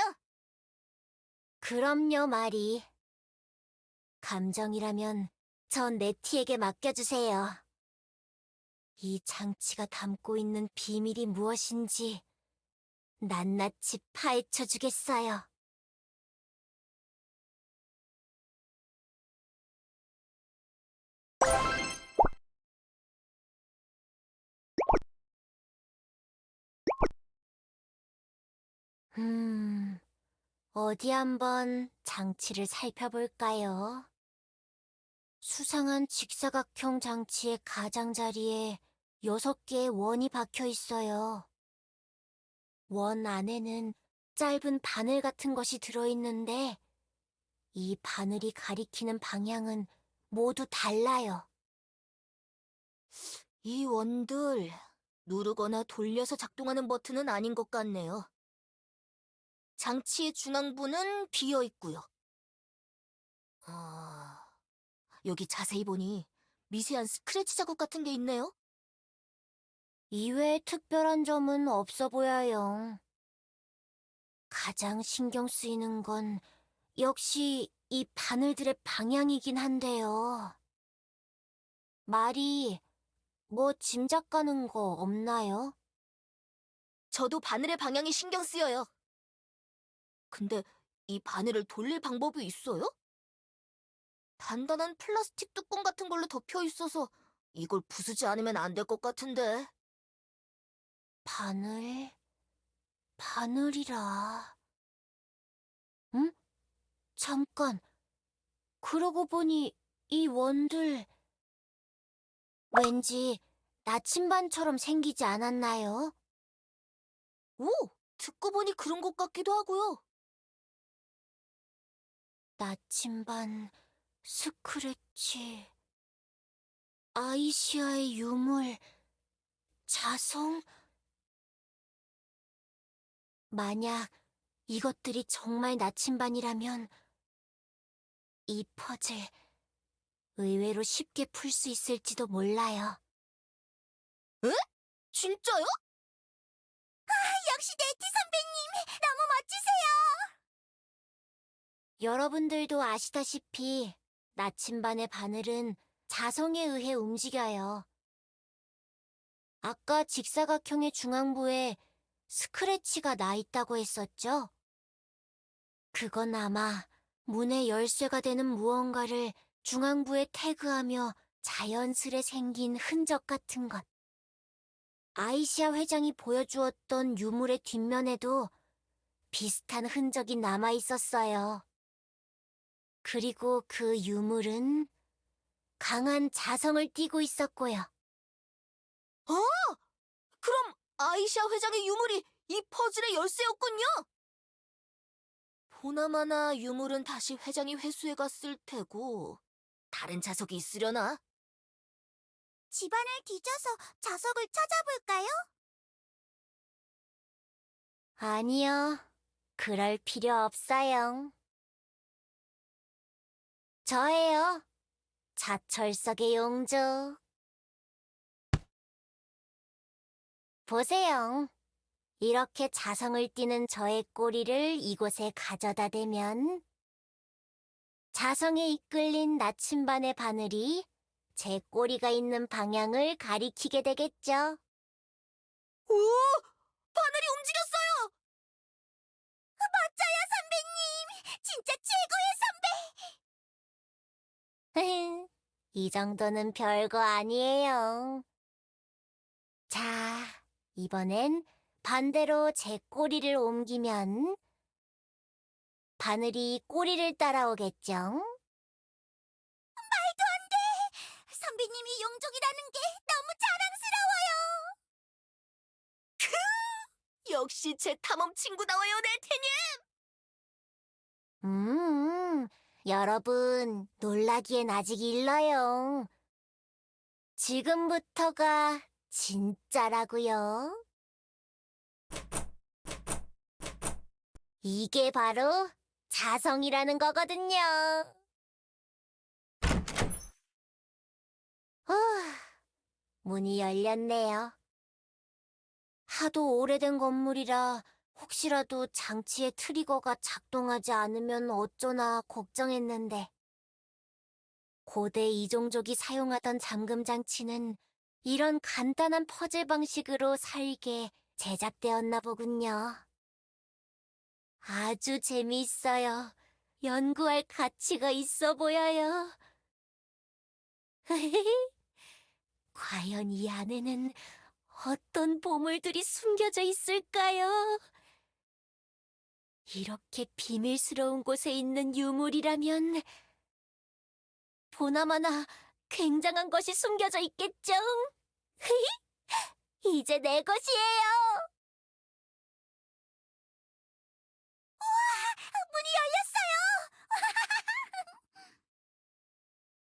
S1: 그럼요, 마리. 감정이라면 전 네티에게 맡겨주세요. 이 장치가 담고 있는 비밀이 무엇인지 낱낱이 파헤쳐 주겠어요. 어디 한번 장치를 살펴볼까요? 수상한 직사각형 장치의 가장자리에 6개의 원이 박혀 있어요. 원 안에는 짧은 바늘 같은 것이 들어있는데 이 바늘이 가리키는 방향은 모두 달라요.
S2: 이 원들 누르거나 돌려서 작동하는 버튼은 아닌 것 같네요. 장치의 중앙부는 비어 있고요. 여기 자세히 보니 미세한 스크래치 자국 같은 게 있네요.
S1: 이외에 특별한 점은 없어 보여요. 가장 신경 쓰이는 건 역시 이 바늘들의 방향이긴 한데요. 말이 뭐 짐작 가는 거 없나요?
S2: 저도 바늘의 방향이 신경 쓰여요. 근데 이 바늘을 돌릴 방법이 있어요? 단단한 플라스틱 뚜껑 같은 걸로 덮여 있어서 이걸 부수지 않으면 안 될 것 같은데.
S1: 바늘이라. 응? 잠깐. 그러고 보니 이 원들 왠지 나침반처럼 생기지 않았나요?
S2: 오! 듣고 보니 그런 것 같기도 하고요.
S1: 나침반, 스크래치, 아이시아의 유물, 자성? 만약 이것들이 정말 나침반이라면 이 퍼즐 의외로 쉽게 풀 수 있을지도 몰라요.
S2: 진짜요?
S3: 역시 네티 선배님, 너무 멋지세요.
S1: 여러분들도 아시다시피 나침반의 바늘은 자성에 의해 움직여요. 아까 직사각형의 중앙부에 스크래치가 나 있다고 했었죠? 그건 아마 문의 열쇠가 되는 무언가를 중앙부에 태그하며 자연스레 생긴 흔적 같은 것. 아이시아 회장이 보여주었던 유물의 뒷면에도 비슷한 흔적이 남아 있었어요. 그리고 그 유물은 강한 자성을 띠고 있었고요.
S2: 그럼 아이샤 회장의 유물이 이 퍼즐의 열쇠였군요. 보나마나 유물은 다시 회장이 회수해 갔을 테고 다른 자석이 있으려나?
S3: 집안을 뒤져서 자석을 찾아볼까요?
S1: 아니요, 그럴 필요 없어요. 저예요, 자철석의 용족. 보세요. 이렇게 자성을 띠는 저의 꼬리를 이곳에 가져다 대면 자성에 이끌린 나침반의 바늘이 제 꼬리가 있는 방향을 가리키게 되겠죠.
S2: 오! 바늘이 움직였어요!
S3: 멋져요, 선배님. 진짜 최고의
S1: 이 정도는 별거 아니에요. 자, 이번엔 반대로 제 꼬리를 옮기면 바늘이 꼬리를 따라오겠죠?
S3: 선배님이 용족이라는 게 너무
S2: 역시 제 탐험 친구다워요, 네티님!
S1: 여러분, 놀라기엔 아직 일러요. 지금부터가 진짜라고요. 이게 바로 자성이라는 거거든요. 문이 열렸네요. 하도 오래된 건물이라 혹시라도 장치의 트리거가 작동하지 않으면 어쩌나 걱정했는데 고대 이종족이 사용하던 잠금 장치는 이런 간단한 퍼즐 방식으로 살게 제작되었나 보군요. 아주 재미있어요. 연구할 가치가 있어 보여요. 과연 이 안에는 어떤 보물들이 숨겨져 있을까요? 이렇게 비밀스러운 곳에 있는 유물이라면 보나마나 굉장한 것이 숨겨져 있겠죠? 이제 내 것이에요.
S3: 문이 열렸어요.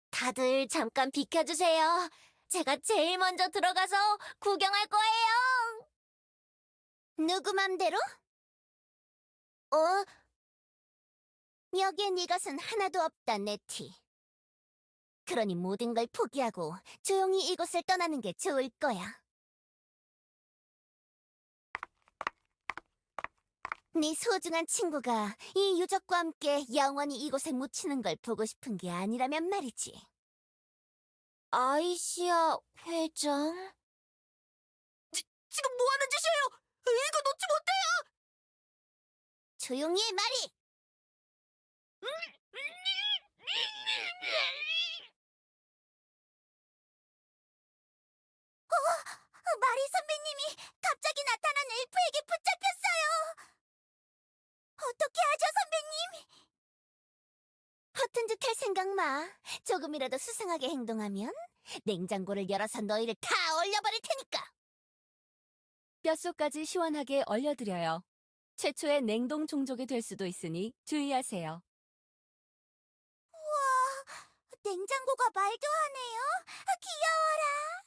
S1: 다들 잠깐 비켜주세요. 제가 제일 먼저 들어가서 구경할 거예요.
S3: 누구 맘대로?
S1: 어?
S3: 여기엔 이것은 하나도 없다, 네티. 그러니 모든 걸 포기하고 조용히 이곳을 떠나는 게 좋을 거야. 네 소중한 친구가 이 유적과 함께 영원히 이곳에 묻히는 걸 보고 싶은 게 아니라면 말이지.
S1: 아이시아 회장?
S2: 지금 뭐 하는 짓이에요? 이거 놓지 못해요!
S3: 조용히 해, 말이! 마리 선배님이 갑자기 나타난 엘프에게 붙잡혔어요. 어떻게 하죠, 선배님? 허튼 짓 할 생각 마. 조금이라도 수상하게 행동하면 냉장고를 열어서 너희를 다 얼려버릴 테니까.
S4: 뼛속까지 시원하게 얼려드려요.
S1: 최초의 냉동 종족이 될 수도 있으니 주의하세요.
S3: 냉장고가 말도 하네요. 귀여워라.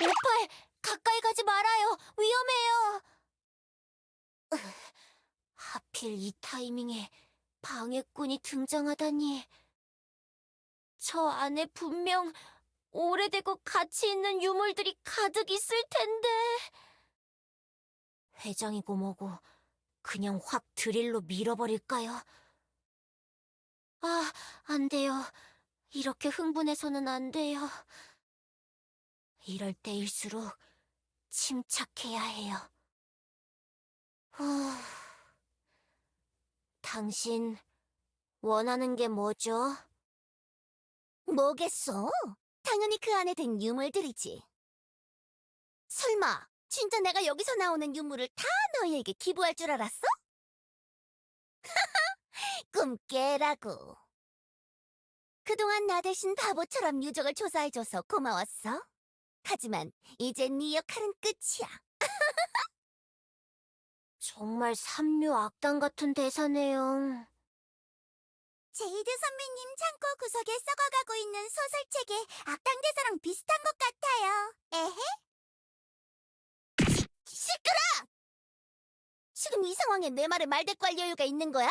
S1: 오팔, 가까이 가지 말아요. 위험해요. 하필 이 타이밍에 방해꾼이 등장하다니. 저 안에 분명 오래되고 가치 있는 유물들이 가득 있을 텐데. 회장이고 뭐고 그냥 확 드릴로 밀어버릴까요? 아, 안 돼요. 이렇게 흥분해서는 안 돼요. 이럴 때일수록 침착해야 해요. 당신 원하는 게 뭐죠? 뭐겠어? 당연히 그 안에 든 유물들이지. 설마 진짜 내가 여기서 나오는 유물을 다 너희에게 기부할 줄 알았어? 꿈 깨라고. 그동안 나 대신 바보처럼 유적을 조사해줘서 고마웠어. 하지만 이제 네 역할은 끝이야. 정말 삼묘악당 같은 대사네요.
S3: 제이드 선배님 창고 구석에 썩어가고 있는 소설책의 악당 대사랑 비슷한 것 같아요. 에헤?
S1: 시끄러! 지금 이 상황에 내 말을 말대꾸할 여유가 있는 거야?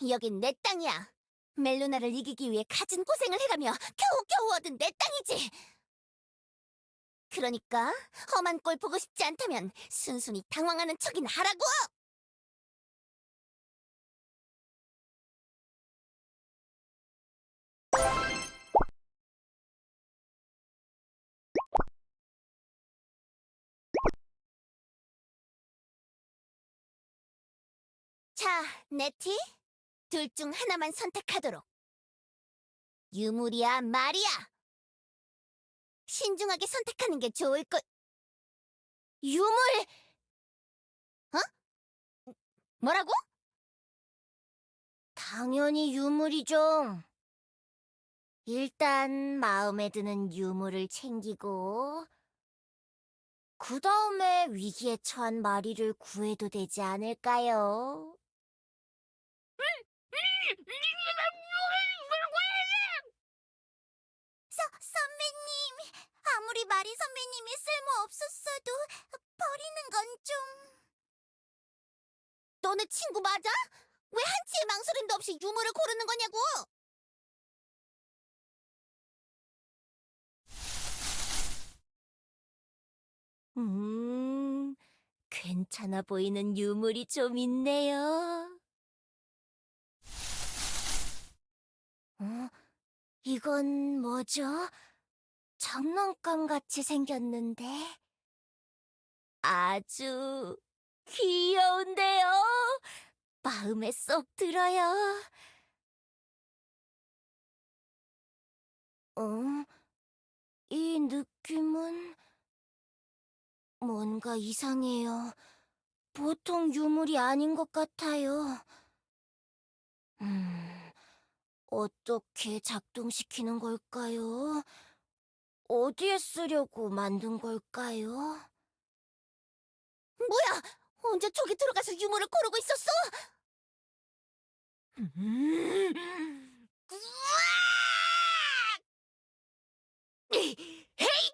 S1: 여긴 내 땅이야. 멜로나를 이기기 위해 갖은 고생을 해가며 겨우겨우 얻은 내 땅이지. 그러니까 험한 꼴 보고 싶지 않다면 순순히 당황하는 척이나 하라고! 자, 네티. 둘 중 하나만 선택하도록. 유물이야, 말이야. 신중하게 선택하는 게 좋을 것. 유물! 어? 뭐라고? 당연히 유물이죠. 일단 마음에 드는 유물을 챙기고 그 다음에 위기에 처한 마리를 구해도 되지 않을까요?
S3: 선배님, 아무리 마리 선배님이 쓸모없었어도 버리는 건 좀...
S1: 너네 친구 맞아? 왜 한치의 망설임도 없이 유물을 고르는 거냐고! 괜찮아 보이는 유물이 좀 있네요. 이건 뭐죠? 장난감 같이 생겼는데 아주 귀여운데요. 마음에 쏙 들어요. 이 느낌은 뭔가 이상해요. 보통 유물이 아닌 것 같아요. 어떻게 작동시키는 걸까요? 어디에 쓰려고 만든 걸까요? 뭐야! 언제 저기 들어가서 유물을 고르고 있었어? 헤이!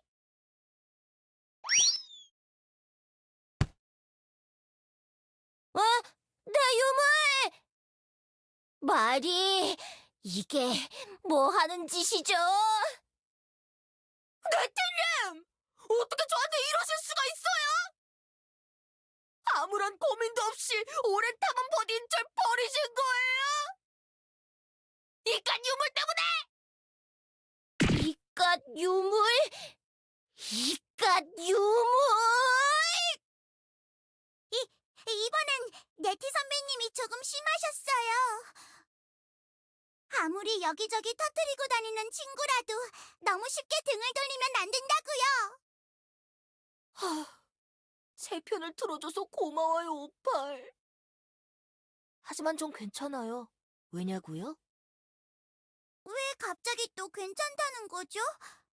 S1: 어? 내 유물! 말이 이게 뭐 하는 짓이죠? 네티님! 어떻게 저한테 이러실 수가 있어요? 아무런 고민도 없이 오랜 탐험 버디인 절 버리신 거예요? 이깟 유물 때문에! 이깟 유물? 이깟 유물!
S3: 이번엔 네티 선배님이 조금 심하셨어요. 아무리 여기저기 터뜨리고 다니는 친구라도 너무 쉽게 등을 돌리면 안 된다고요.
S2: 제 편을 들어줘서 고마워요, 오팔. 하지만 전 괜찮아요. 왜냐고요?
S3: 왜 갑자기 또 괜찮다는 거죠?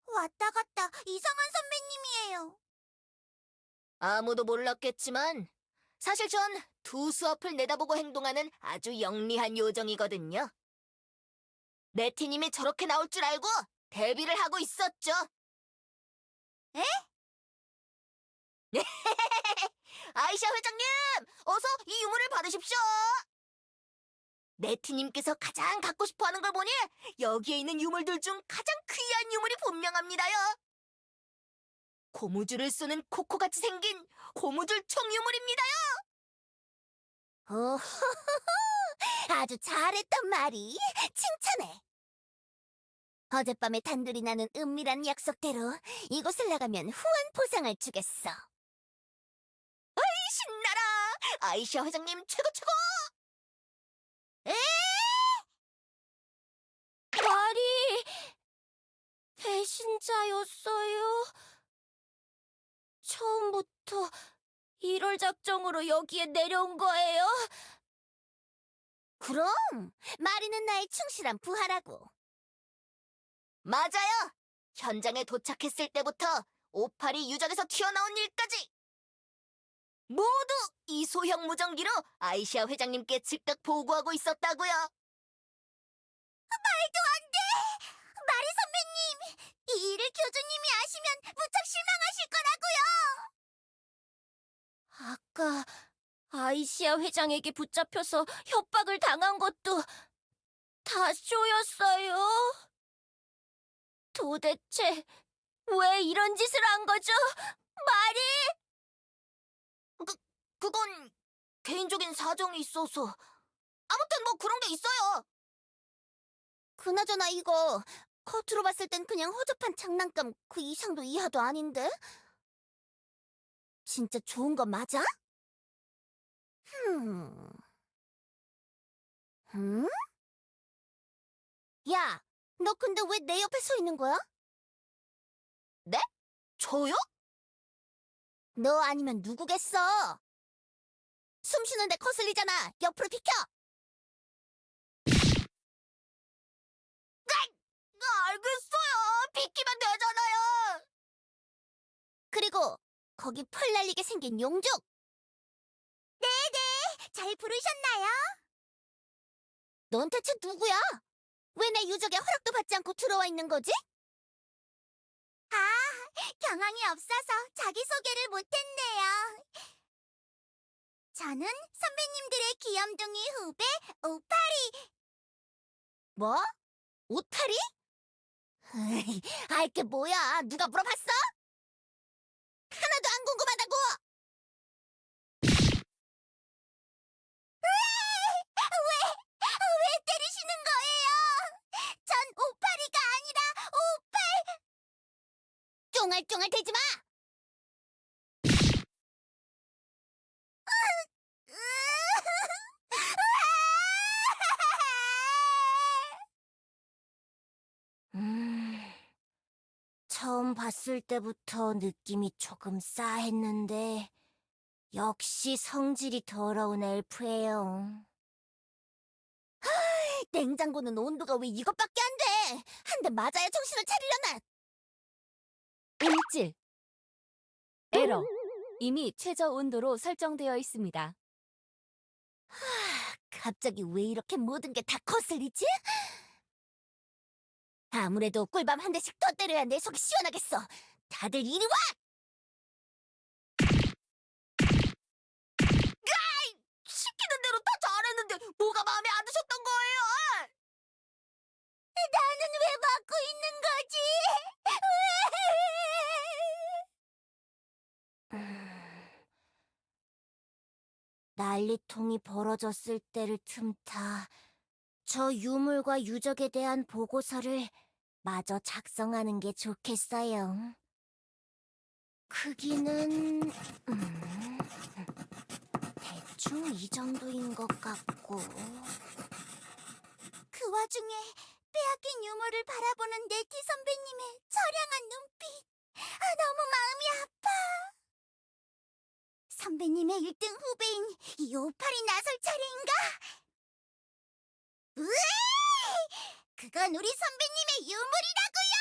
S3: 왔다 갔다 이상한 선배님이에요.
S2: 아무도 몰랐겠지만 사실 전 두 수앞을 내다보고 행동하는 아주 영리한 요정이거든요. 네티님이 저렇게 나올 줄 알고 대비를 하고 있었죠.
S3: 에?
S2: 아이샤 회장님, 어서 이 유물을 받으십시오. 네티님께서 가장 갖고 싶어하는 걸 보니 여기에 있는 유물들 중 가장 귀한 유물이 분명합니다요. 고무줄을 쏘는 코코같이 생긴 고무줄 총 유물입니다요.
S1: 오, 아주 잘했단 말이. 칭찬해. 어젯밤에 단둘이 나눈 은밀한 약속대로 이곳을 나가면 후한 보상을 주겠어.
S2: 신나라! 아이샤 회장님 최고 최고!
S1: 말이 배신자였어요. 처음부터 이럴 작정으로 여기에 내려온 거예요? 그럼 마리는 나의 충실한 부하라고.
S2: 맞아요! 현장에 도착했을 때부터 오팔이 유적에서 튀어나온 일까지 모두 이 소형 무전기로 아이샤 회장님께 즉각 보고하고 있었다고요.
S3: 마리 선배님, 이 일을 교주님이 아시면 무척 실망하실 거라고요.
S1: 아까 아이시아 회장에게 붙잡혀서 협박을 당한 것도 다 쇼였어요. 도대체 왜 이런 짓을 한 거죠? 마리!
S2: 그건 개인적인 사정이 있어서 아무튼 뭐 그런 게 있어요.
S1: 그나저나 이거 겉으로 봤을 땐 그냥 허접한 장난감 그 이상도 이하도 아닌데? 진짜 좋은 거 맞아? 음? 야, 너 근데 왜 내 옆에 서 있는 거야?
S2: 저요?
S1: 너 아니면 누구겠어? 숨 쉬는데 거슬리잖아. 옆으로 비켜.
S2: 알겠어요. 비키면 되잖아요.
S1: 그리고 거기 펄 날리게 생긴 용족.
S3: 잘 부르셨나요?
S1: 넌 대체 누구야? 왜 내 유적에 허락도 받지 않고 들어와 있는 거지?
S3: 경황이 없어서 자기소개를 못했네요. 저는 선배님들의 귀염둥이 후배 오파리.
S1: 뭐? 옷파리? 알게 뭐야? 누가 물어봤어? 하나도 안 궁금하다고!
S3: 왜 때리시는 거예요? 전 오파리가 아니라
S1: 쫑알쫑알 대지 마! 처음 봤을 때부터 느낌이 조금 싸했는데 역시 성질이 더러운 엘프예요. 냉장고는 온도가 왜 이것밖에 안 돼? 한 대 맞아야 정신을 차리려나?
S4: 일질. 에러. 이미 최저 온도로 설정되어 있습니다.
S1: 갑자기 왜 이렇게 모든 게 다 거슬리지? 아무래도 꿀밤 한 대씩 더 때려야 내 속이 시원하겠어. 다들 이리 와!
S2: 시키는 대로 다 잘했는데 뭐가 마음에 안 드셨던 거예요?
S3: 나는 왜 맡고 있는 거지?
S1: 난리통이 벌어졌을 때를 틈타 저 유물과 유적에 대한 보고서를 마저 작성하는 게 좋겠어요. 크기는 대충 이 정도인 것 같고.
S3: 그 와중에 빼앗긴 유물을 바라보는 네티 선배님의 처량한 눈빛. 너무 마음이 아파. 선배님의 1등 후배인 이 오팔이 나설 차례인가? 으이! 그건 우리 선배님의 유물이라고요!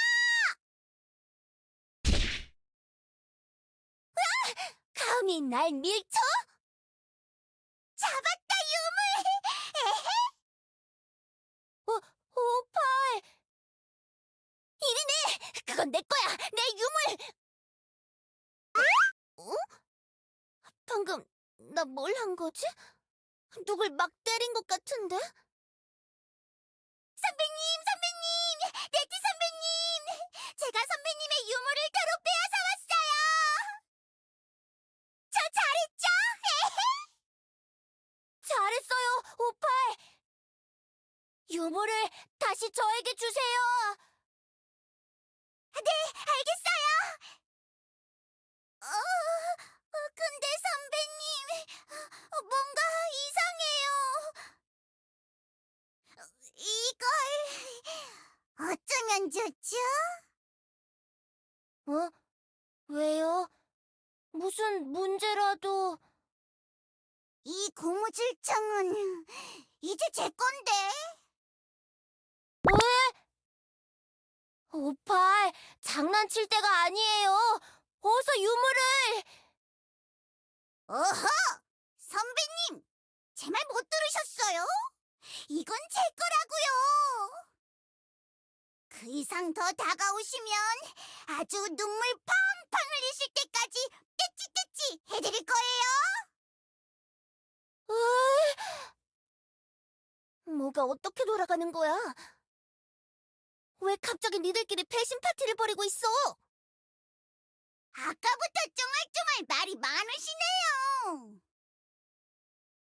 S1: 가을! 감히 날 밀쳐? 잡았다, 유물! 에헤! 오팔! 이리네! 그건 내 거야! 내 유물! 어? 방금 나 뭘 한 거지? 누굴 막 때린 것 같은데? 선배님! 네티 선배님! 제가 선배님의 유물을 도로 빼앗아 왔어요! 저 잘했죠? 잘했어요, 오팔! 유물을 다시 저에게 주세요! 네, 알겠어요! 근데 선배님, 뭔가 이상해요. 이걸 어쩌면 좋죠? 왜요? 무슨 문제라도... 이 고무줄창은 이제 제 건데. 왜? 오팔, 장난칠 때가 아니에요. 어서 유물을... 어허! 선배님, 제 말 못 들으셨어요? 이건 제 거라고요. 그 이상 더 다가오시면 아주 눈물 팡팡 흘리실 때까지 떼찌떼찌 해드릴 거예요. 뭐가 어떻게 돌아가는 거야? 왜 갑자기 니들끼리 배신 파티를 벌이고 있어? 아까부터 쫑알쫑알 말이 많으시네요.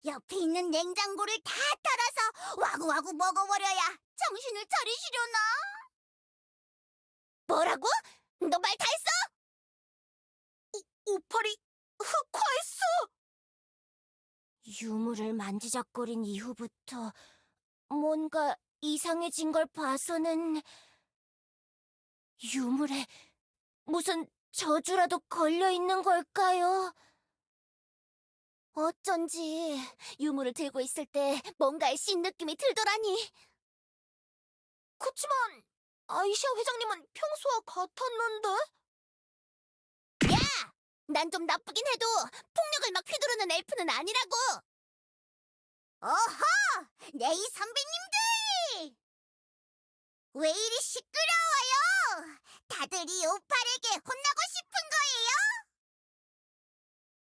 S1: 옆에 있는 냉장고를 다 털어서 와구와구 먹어버려야 정신을 차리시려나? 뭐라고? 너 말 다 했어? 오팔이 흑화했어! 유물을 만지작거린 이후부터 뭔가 이상해진 걸 봐서는 유물에 무슨 저주라도 걸려 있는 걸까요? 어쩐지 유물을 들고 있을 때 뭔가에 씬 느낌이 들더라니. 그치만 아이시아 회장님은 평소와 같았는데? 야! 난 좀 나쁘긴 해도 폭력을 막 휘두르는 엘프는 아니라고! 어허! 네이 선배님들! 왜 이리 시끄러워요? 다들 이 오팔에게 혼나고 싶은 거예요?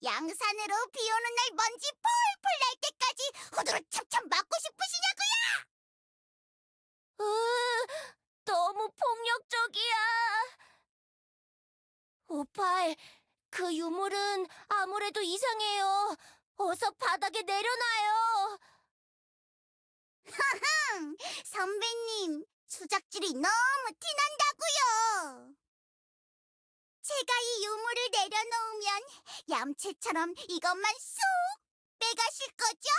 S1: 양산으로 비 오는 날 먼지 폴폴 날 때까지 후드로 참참 맞고 싶으시냐고요? 너무 폭력적이야. 오팔, 그 유물은 아무래도 이상해요. 어서 바닥에 내려놔요. 선배님, 수작질이 너무 티난다고요. 제가 이 유물을 내려놓으면 얌체처럼 이것만 쏙 빼가실 거죠?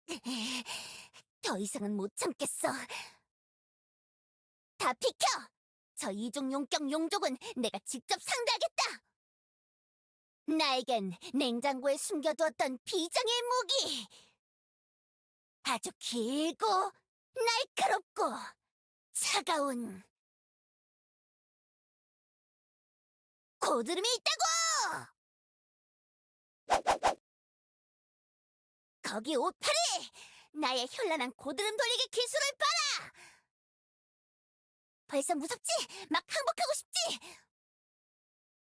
S1: 달아요! 더 이상은 못 참겠어. 다 비켜! 저 이중용격 용족은 내가 직접 상대하겠다! 나에겐 냉장고에 숨겨두었던 비장의 무기! 아주 길고 날카롭고 차가운 고드름이 있다고! 거기 오팔이! 나의 현란한 고드름 돌리기 기술을 봐라! 벌써 무섭지? 막 항복하고 싶지?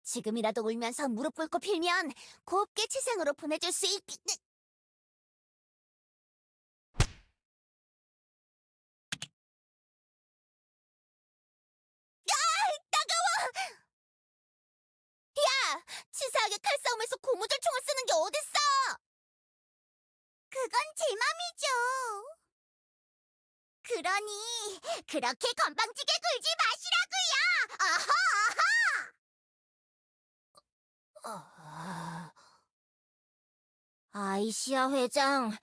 S1: 지금이라도 울면서 무릎 꿇고 빌면 곱게 치상으로 보내줄 수 있... 야! 치사하게 칼싸움에서 고무줄총을 쓰는 게 어딨어! 그건 제 맘이죠. 그러니 그렇게 건방지게 굴지 마시라고요! 어허! 아이시아 회장,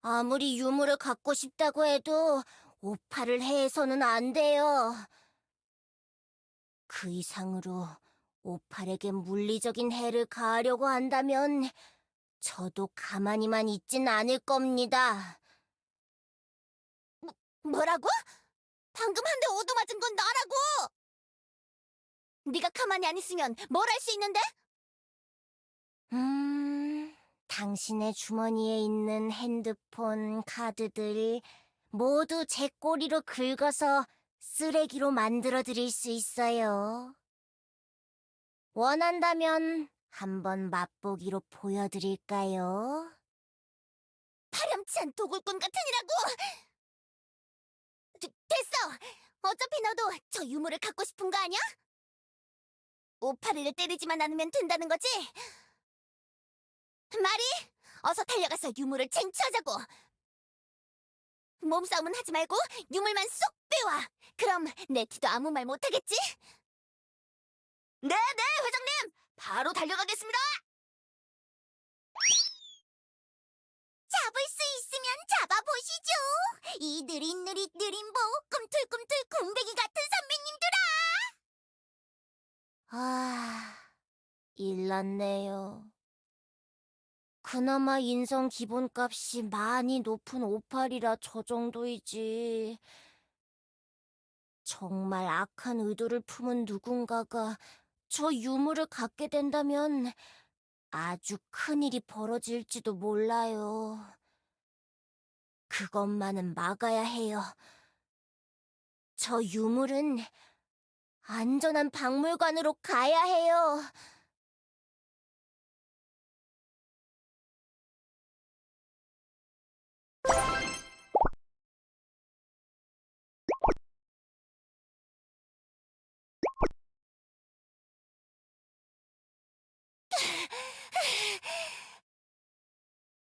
S1: 아무리 유물을 갖고 싶다고 해도 오파를 해서는 안 돼요. 그 이상으로 오팔에게 물리적인 해를 가하려고 한다면 저도 가만히만 있진 않을 겁니다. 뭐라고? 방금 한 대 얻어맞은 건 나라고! 네가 가만히 안 있으면 뭘 할 수 있는데? 당신의 주머니에 있는 핸드폰, 카드들 모두 제 꼬리로 긁어서 쓰레기로 만들어 드릴 수 있어요. 원한다면 한번 맛보기로 보여드릴까요? 파렴치한 도굴꾼 같으니라고! 됐어! 어차피 너도 저 유물을 갖고 싶은 거 아니야? 오파리를 때리지만 않으면 된다는 거지? 마리, 어서 달려가서 유물을 쟁취하자고! 몸싸움은 하지 말고 유물만 쏙 빼와! 그럼 네티도 아무 말 못하겠지?
S2: 네, 회장님! 바로 달려가겠습니다!
S1: 잡을 수 있으면 잡아보시죠! 이 느릿느릿 느림보 꿈틀꿈틀 곰뱅이 같은 선배님들아! 일났네요. 그나마 인성 기본값이 많이 높은 오팔이라 저 정도이지. 정말 악한 의도를 품은 누군가가 저 유물을 갖게 된다면 아주 큰일이 벌어질지도 몰라요. 그것만은 막아야 해요. 저 유물은 안전한 박물관으로 가야 해요.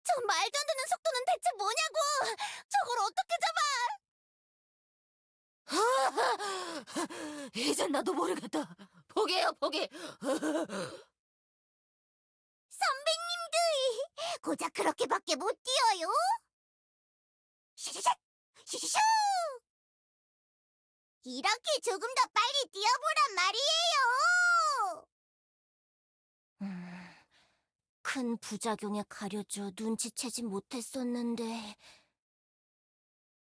S1: 저 말도 안 되는 속도는 대체 뭐냐고! 저걸 어떻게 잡아!
S2: 이젠 나도 모르겠다. 포기해요, 포기.
S1: 선배님들! 고작 그렇게밖에 못 뛰어요? 슈슈슈! 슈슈슈! 이렇게 조금 더 빨리 뛰어보란 말이에요! 큰 부작용에 가려져 눈치채지 못했었는데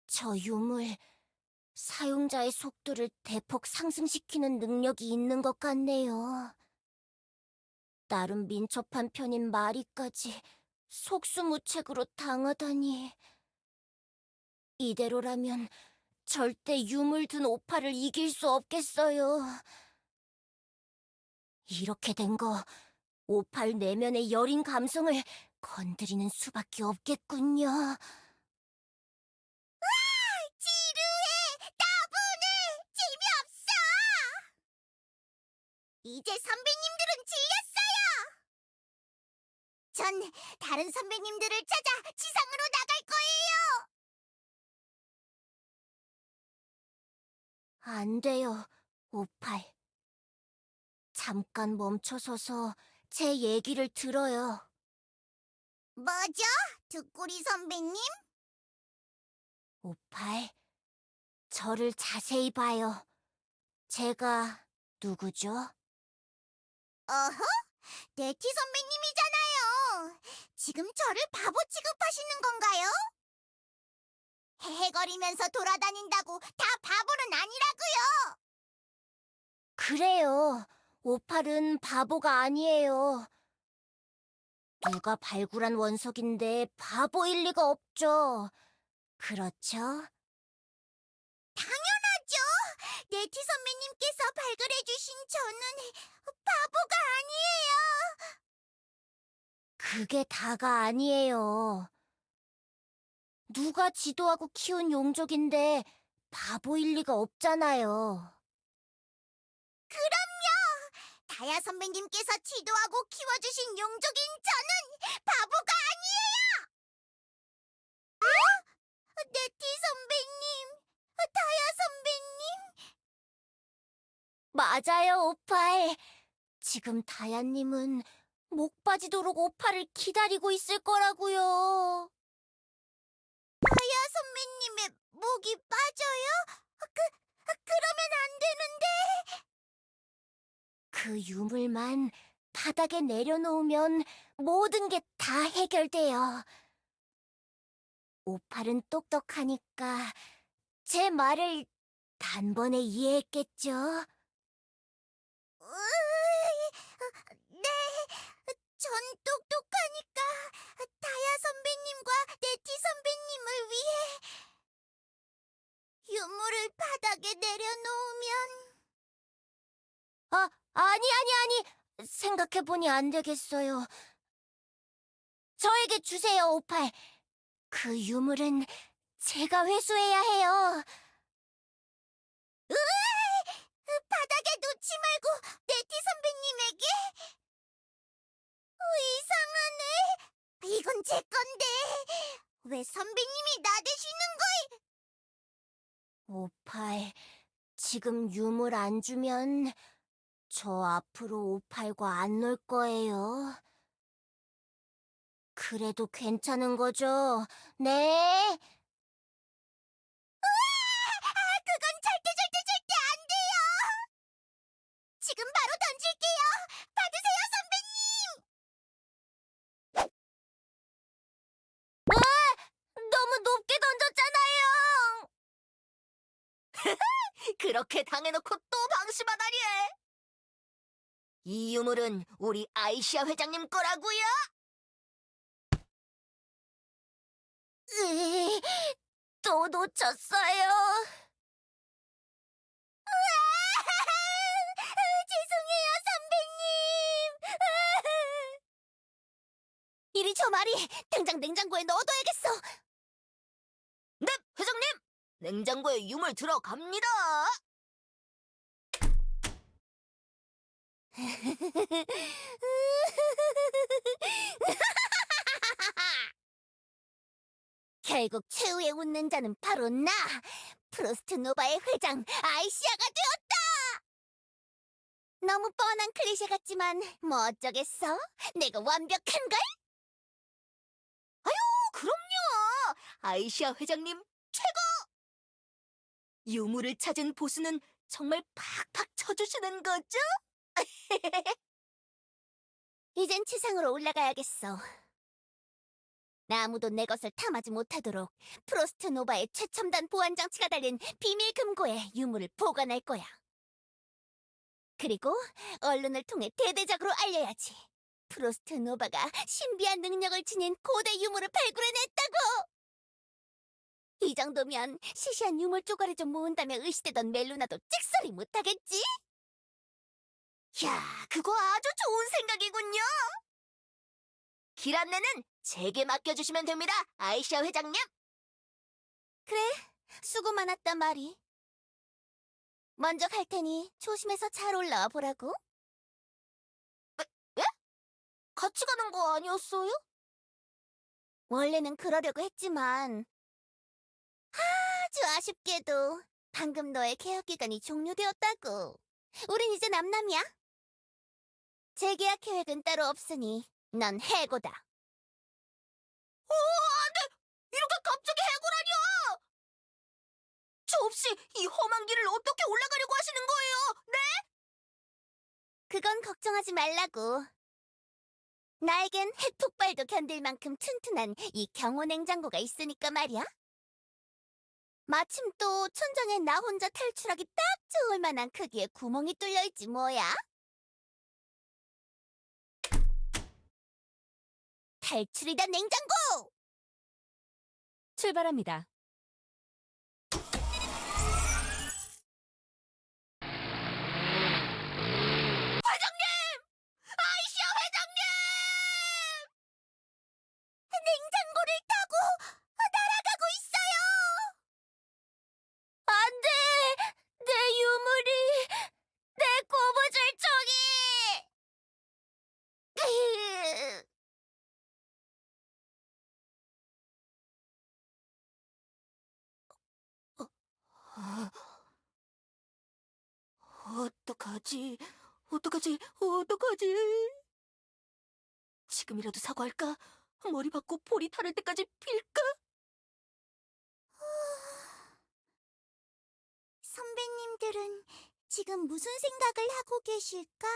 S1: 저 유물 사용자의 속도를 대폭 상승시키는 능력이 있는 것 같네요. 나름 민첩한 편인 마리까지 속수무책으로 당하다니. 이대로라면 절대 유물 든 오파를 이길 수 없겠어요. 이렇게 된 거 오팔 내면의 여린 감성을 건드리는 수밖에 없겠군요. 지루해! 따분해! 재미없어! 이제 선배님들은 질렸어요! 전 다른 선배님들을 찾아 지상으로 나갈 거예요! 안 돼요, 오팔. 잠깐 멈춰서서 제 얘기를 들어요. 뭐죠? 두꼬리 선배님? 오팔, 저를 자세히 봐요. 제가 누구죠? 어허? 네티 선배님이잖아요. 지금 저를 바보 취급하시는 건가요? 헤헤거리면서 돌아다닌다고 다 바보는 아니라고요. 그래요. 오팔은 바보가 아니에요. 누가 발굴한 원석인데 바보일 리가 없죠. 그렇죠? 당연하죠. 네티 선배님께서 발굴해주신 저는 바보가 아니에요. 그게 다가 아니에요. 누가 지도하고 키운 용족인데 바보일 리가 없잖아요. 그럼요. 다야 선배님께서 지도하고 키워주신 용족인 저는 바보가 아니에요. 네티 선배님, 다야 선배님. 맞아요, 오팔. 지금 다야님은 목 빠지도록 오팔을 기다리고 있을 거라고요. 다야 선배님의 목이 빠져요? 그러면 안 되는데. 그 유물만 바닥에 내려놓으면 모든 게 다 해결돼요. 오팔은 똑똑하니까 제 말을 단번에 이해했겠죠?
S3: 전 똑똑하니까 다야 선배님과 네티 선배님을 위해 유물을 바닥에 내려놓으면...
S1: 아니. 생각해보니 안 되겠어요. 저에게 주세요, 오팔. 그 유물은 제가 회수해야 해요.
S3: 바닥에 놓지 말고 네티 선배님에게? 이상하네. 이건 제 건데 왜 선배님이 나대시는 걸?
S1: 오팔, 지금 유물 안 주면 저 앞으로 오팔과 안 놀 거예요. 그래도 괜찮은 거죠? 네.
S3: 그건 절대 안 돼요. 지금 바로 던질게요. 받으세요, 선배님.
S1: 너무 높게 던졌잖아요.
S2: 그렇게 당해놓고 또 방심하다니! 이 유물은 우리 아이시아 회장님 거라고요?
S1: 또 놓쳤어요.
S3: 죄송해요, 선배님.
S1: 이리 저 말이 당장 냉장고에 넣어둬야겠어.
S2: 네, 회장님! 냉장고에 유물 들어갑니다!
S1: 결국 최후의 웃는 자는 바로 나, 프로스트 노바의 회장 아이시아가 되었다. 너무 뻔한 클리셰 같지만 뭐 어쩌겠어? 내가 완벽한걸?
S2: 그럼요! 아이시아 회장님 최고! 유물을 찾은 보수는 정말 팍팍 쳐주시는 거죠?
S1: 이젠 지상으로 올라가야겠어. 아무도 내 것을 탐하지 못하도록 프로스트 노바의 최첨단 보안 장치가 달린 비밀 금고에 유물을 보관할 거야. 그리고 언론을 통해 대대적으로 알려야지. 프로스트 노바가 신비한 능력을 지닌 고대 유물을 발굴해냈다고! 이 정도면 시시한 유물 쪼가리 좀 모은다며 의시되던 멜루나도 찍소리 못하겠지?
S2: 야, 그거 아주 좋은 생각이군요! 길 안내는 제게 맡겨주시면 됩니다, 아이시아 회장님!
S1: 그래, 수고 많았단 말이. 먼저 갈 테니 조심해서 잘 올라와 보라고.
S2: 같이 가는 거 아니었어요?
S1: 원래는 그러려고 했지만 아주 아쉽게도 방금 너의 계약 기간이 종료되었다고. 우린 이제 남남이야. 재계약 계획은 따로 없으니 넌 해고다.
S2: 안 돼! 이렇게 갑자기 해고라뇨! 저 없이 이 험한 길을 어떻게 올라가려고 하시는 거예요? 네?
S1: 그건 걱정하지 말라고. 나에겐 핵폭발도 견딜 만큼 튼튼한 이 경호 냉장고가 있으니까 말이야. 마침 또 천장에 나 혼자 탈출하기 딱 좋을 만한 크기의 구멍이 뚫려 있지 뭐야. 탈출이다 냉장고!
S4: 출발합니다.
S2: 아이시아 회장님!
S3: 냉장고를 타고 날아가고 있어요.
S1: 안 돼! 내 유물이! 내 고무줄총이!
S2: 어떡하지? 어떡하지? 어떡하지? 지금이라도 사과할까? 머리 받고 볼이 타를 때까지 빌까?
S3: 선배님들은 지금 무슨 생각을 하고 계실까?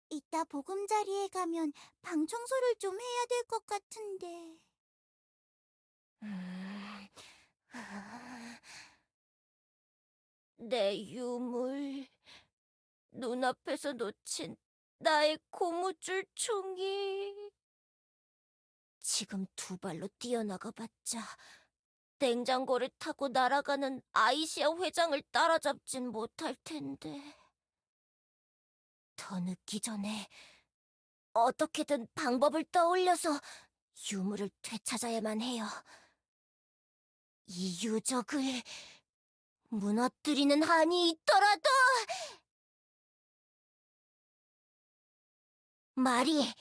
S3: 이따 보금자리에 가면 방 청소를 좀 해야 될 것 같은데.
S1: 내 유물, 눈앞에서 놓친 나의 고무줄 총이. 지금 두 발로 뛰어나가봤자 냉장고를 타고 날아가는 아이시아 회장을 따라잡진 못할 텐데. 더 늦기 전에 어떻게든 방법을 떠올려서 유물을 되찾아야만 해요. 이 유적을 무너뜨리는 한이 있더라도. 마리,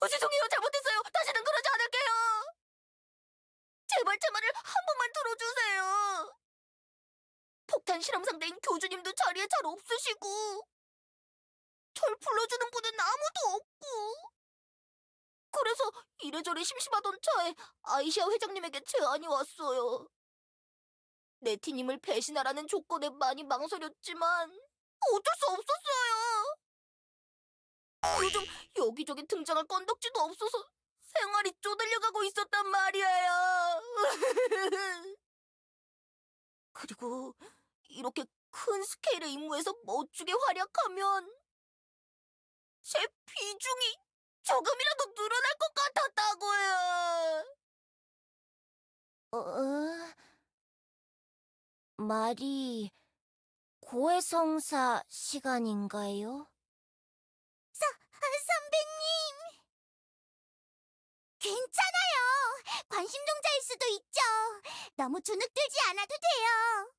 S2: 죄송해요. 잘못했어요. 다시는 그러지 않을게요. 제발 제 말을 한 번만 들어주세요. 폭탄 실험 상대인 교주님도 자리에 잘 없으시고 절 불러주는 분은 아무도 없고 그래서 이래저래 심심하던 차에 아이시아 회장님에게 제안이 왔어요. 네티님을 배신하라는 조건에 많이 망설였지만 어쩔 수 없었어요. 요즘 여기저기 등장할 건덕지도 없어서 생활이 쪼들려가고 있었단 말이에요. 그리고 이렇게 큰 스케일의 임무에서 멋지게 활약하면 제 비중이 조금이라도 늘어날 것 같았다고요.
S1: 마리, 고해성사 시간인가요? 선배님! 괜찮아요. 관심종자일 수도 있죠. 너무 주눅들지 않아도 돼요.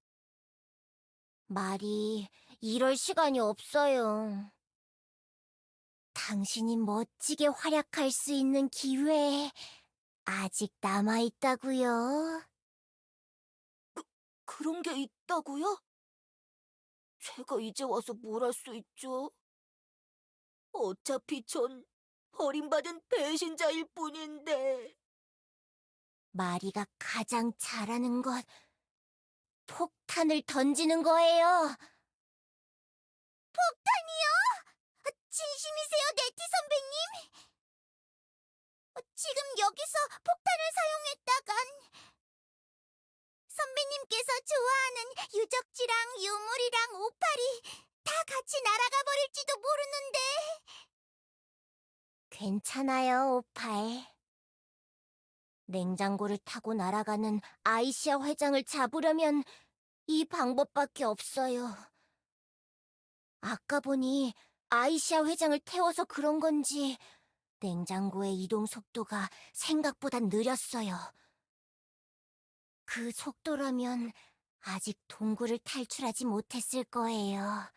S1: 마리, 이럴 시간이 없어요. 당신이 멋지게 활약할 수 있는 기회 아직 남아있다고요.
S2: 그런 게 있다고요? 제가 이제 와서 뭘 할 수 있죠? 어차피 전 버림받은 배신자일 뿐인데.
S1: 마리가 가장 잘하는 것, 폭탄을 던지는 거예요. 폭탄이요? 진심이세요, 네티 선배님? 지금 여기서 폭탄을 사용했다간 선배님께서 좋아하는 유적지랑 유물이랑 오팔이 다 같이 날아가 버릴지도 모르는데. 괜찮아요, 오팔. 냉장고를 타고 날아가는 아이시아 회장을 잡으려면 이 방법밖에 없어요. 아까 보니 아이시아 회장을 태워서 그런 건지 냉장고의 이동 속도가 생각보다 느렸어요. 그 속도라면 아직 동굴을 탈출하지 못했을 거예요.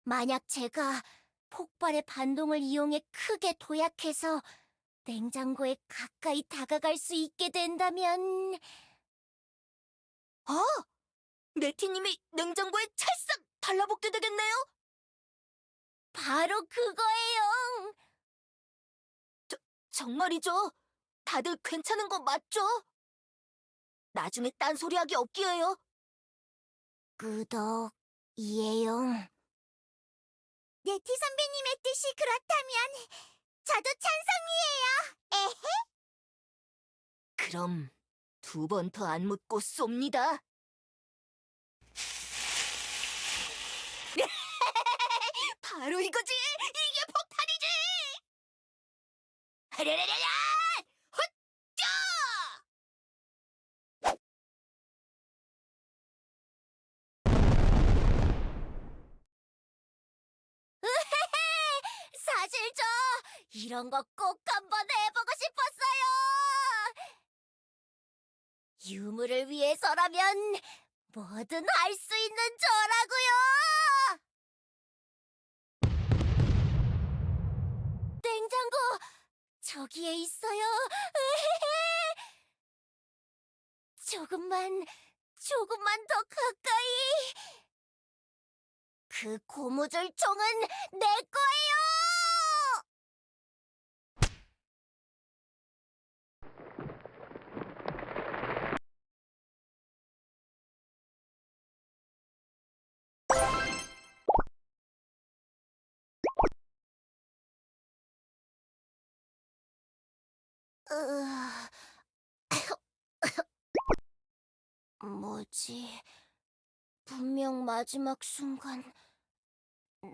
S1: 만약 제가 폭발의 반동을 이용해 크게 도약해서 냉장고에 가까이 다가갈 수 있게 된다면...
S2: 아! 네티님이 냉장고에 찰싹 달라붙게 되겠네요?
S1: 바로 그거예요!
S2: 정말이죠? 다들 괜찮은 거 맞죠? 나중에 딴소리하기 없기에요.
S1: 끄덕, 이해용. 네티 선배님의 뜻이 그렇다면 저도 찬성이에요. 에헤.
S2: 그럼 두 번 더 안 묻고 쏩니다. 바로 이거지! 이게 폭탄이지! 하랴랴랴랴! 헛자!
S1: 사실 저 이런 거 꼭 한번 해보고 싶었어요. 유물을 위해서라면 뭐든 할 수 있는 저라고요. 냉장고 저기에 있어요. 조금만 더 가까이. 그 고무줄 총은 내 거예요. 뭐지? 분명 마지막 순간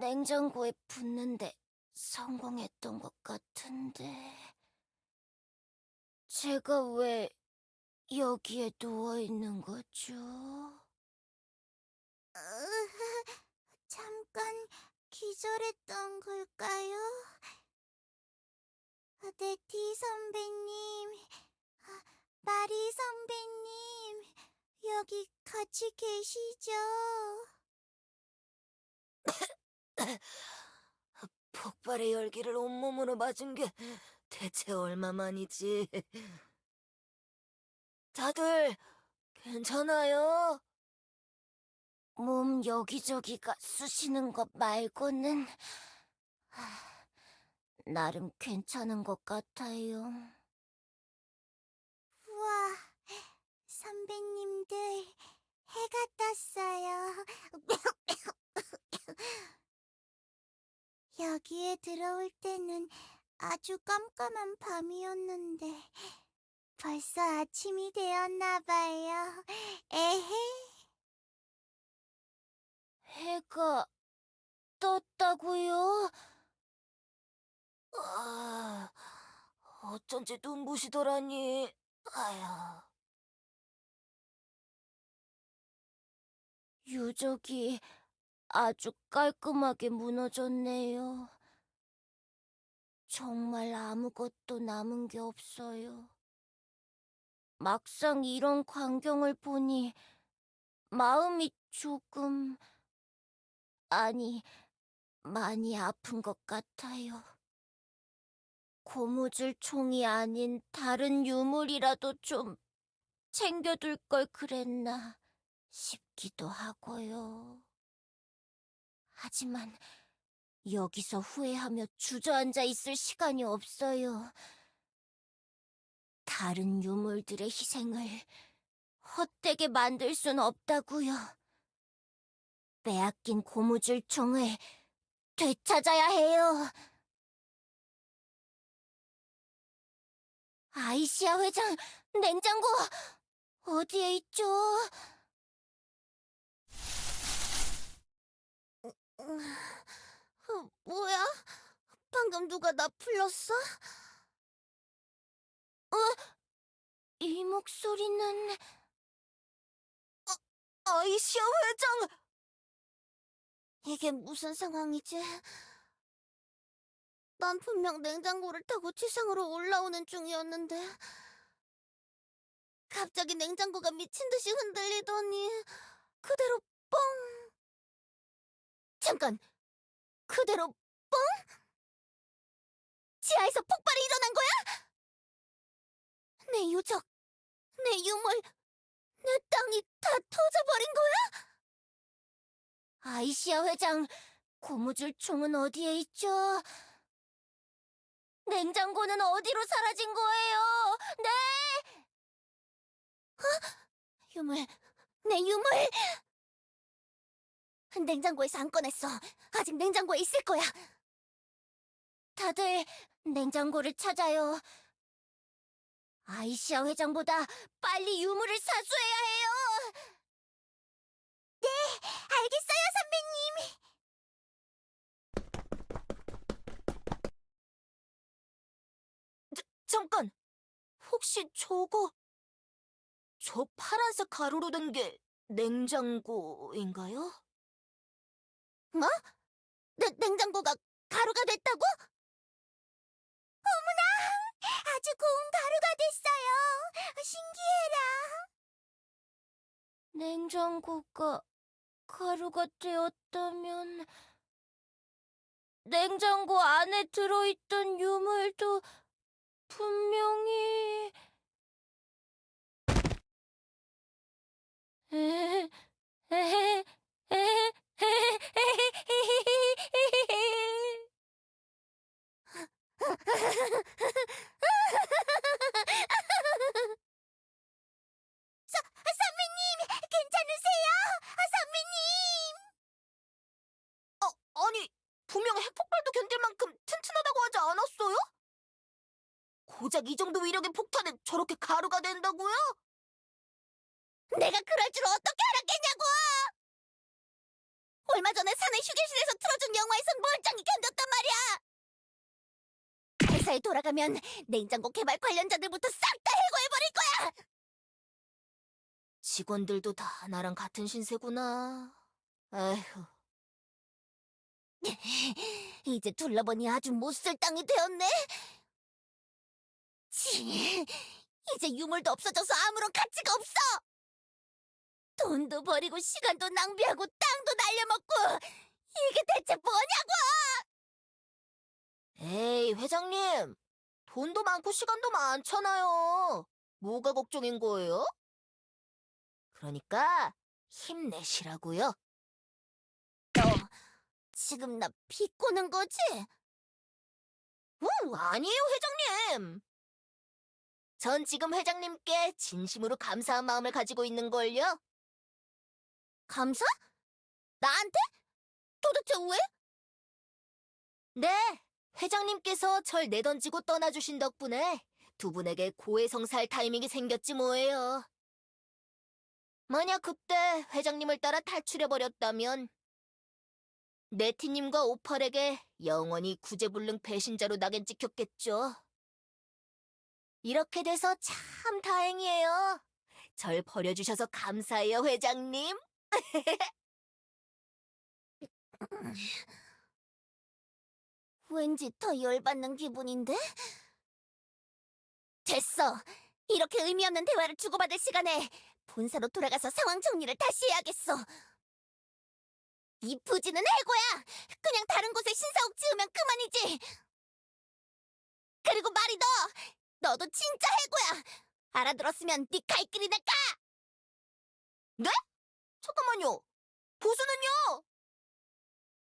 S1: 냉장고에 붓는데 성공했던 것 같은데. 제가 왜 여기에 누워 있는 거죠?
S3: 잠깐 기절했던 걸까요? 네티 선배님, 마리 선배님, 여기 같이 계시죠?
S2: 폭발의 열기를 온몸으로 맞은 게 대체 얼마만이지? 다들 괜찮아요?
S1: 몸 여기저기가 쑤시는 것 말고는 나름 괜찮은 것 같아요.
S3: 우와, 선배님들, 해가 떴어요. 여기에 들어올 때는 아주 깜깜한 밤이었는데 벌써 아침이 되었나 봐요. 에헤.
S1: 해가 떴다고요?
S2: 아, 어쩐지 눈부시더라니. 아휴.
S1: 유적이 아주 깔끔하게 무너졌네요. 정말 아무것도 남은 게 없어요. 막상 이런 광경을 보니 마음이 조금, 아니, 많이 아픈 것 같아요. 고무줄 총이 아닌 다른 유물이라도 좀 챙겨둘 걸 그랬나 싶기도 하고요. 하지만 여기서 후회하며 주저앉아 있을 시간이 없어요. 다른 유물들의 희생을 헛되게 만들 순 없다고요. 빼앗긴 고무줄 총을 되찾아야 해요. 아이시아 회장, 냉장고 어디에 있죠? 뭐야? 방금 누가 나 불렀어? 이 목소리는
S2: 아이시아 회장!
S1: 이게 무슨 상황이지? 난 분명 냉장고를 타고 지상으로 올라오는 중이었는데 갑자기 냉장고가 미친 듯이 흔들리더니 그대로 뻥! 잠깐! 그대로 뻥? 지하에서 폭발이 일어난 거야? 내 유적, 내 유물, 내 땅이 다 터져버린 거야? 아이시아 회장, 고무줄 총은 어디에 있죠? 냉장고는 어디로 사라진 거예요? 네! 유물, 내 유물! 냉장고에서 안 꺼냈어. 아직 냉장고에 있을 거야. 다들 냉장고를 찾아요. 아이시아 회장보다 빨리 유물을 사수해야 해요. 네, 알겠어요, 선배님.
S2: 잠깐! 혹시 저거... 저 파란색 가루로 된 게 냉장고인가요?
S1: 뭐? 냉장고가 가루가 됐다고? 아주 고운 가루가 됐어요. 신기해라. 냉장고가 가루가 되었다면 냉장고 안에 들어있던 유물도 분명히 에헤, 에헤, 에헤, 선배님, 괜찮으세요? 선배님!
S2: 아니, 분명 핵폭발도 견딜 만큼 튼튼하다고 하지 않았어요? 고작 이 정도 위력의 폭탄에 저렇게 가루가 된다고요?
S1: 내가 그럴 줄 어떻게 알았겠냐고! 얼마 전에 사내 휴게실에서 틀어준 영화에선 멀쩡히 견뎠단 말이야. 회사에 돌아가면 냉장고 개발 관련자들부터 싹 다 해고해버릴 거야.
S2: 직원들도 다 나랑 같은 신세구나. 에휴.
S1: 이제 둘러보니 아주 못쓸 땅이 되었네. 치, 이제 유물도 없어져서 아무런 가치가 없어. 돈도 버리고 시간도 낭비하고 땅도 날려먹고 이게 대체 뭐냐고!
S2: 에이, 회장님. 돈도 많고 시간도 많잖아요. 뭐가 걱정인 거예요? 그러니까 힘내시라고요.
S1: 너 지금 나 비꼬는 거지?
S2: 아니에요, 회장님. 전 지금 회장님께 진심으로 감사한 마음을 가지고 있는걸요.
S1: 감사? 나한테? 도대체 왜?
S2: 네, 회장님께서 절 내던지고 떠나주신 덕분에 두 분에게 고해성사할 타이밍이 생겼지 뭐예요. 만약 그때 회장님을 따라 탈출해버렸다면 네티님과 오팔에게 영원히 구제불능 배신자로 낙인 찍혔겠죠. 이렇게 돼서 참 다행이에요. 절 버려주셔서 감사해요, 회장님.
S1: 왠지 더 열받는 기분인데? 됐어. 이렇게 의미 없는 대화를 주고받을 시간에 본사로 돌아가서 상황 정리를 다시 해야겠어. 이 부지는 해고야. 그냥 다른 곳에 신사옥 지으면 그만이지. 그리고 말이 너도 진짜 해고야. 알아들었으면 네 갈 길이나 가.
S2: 네? 잠깐만요. 보수는요?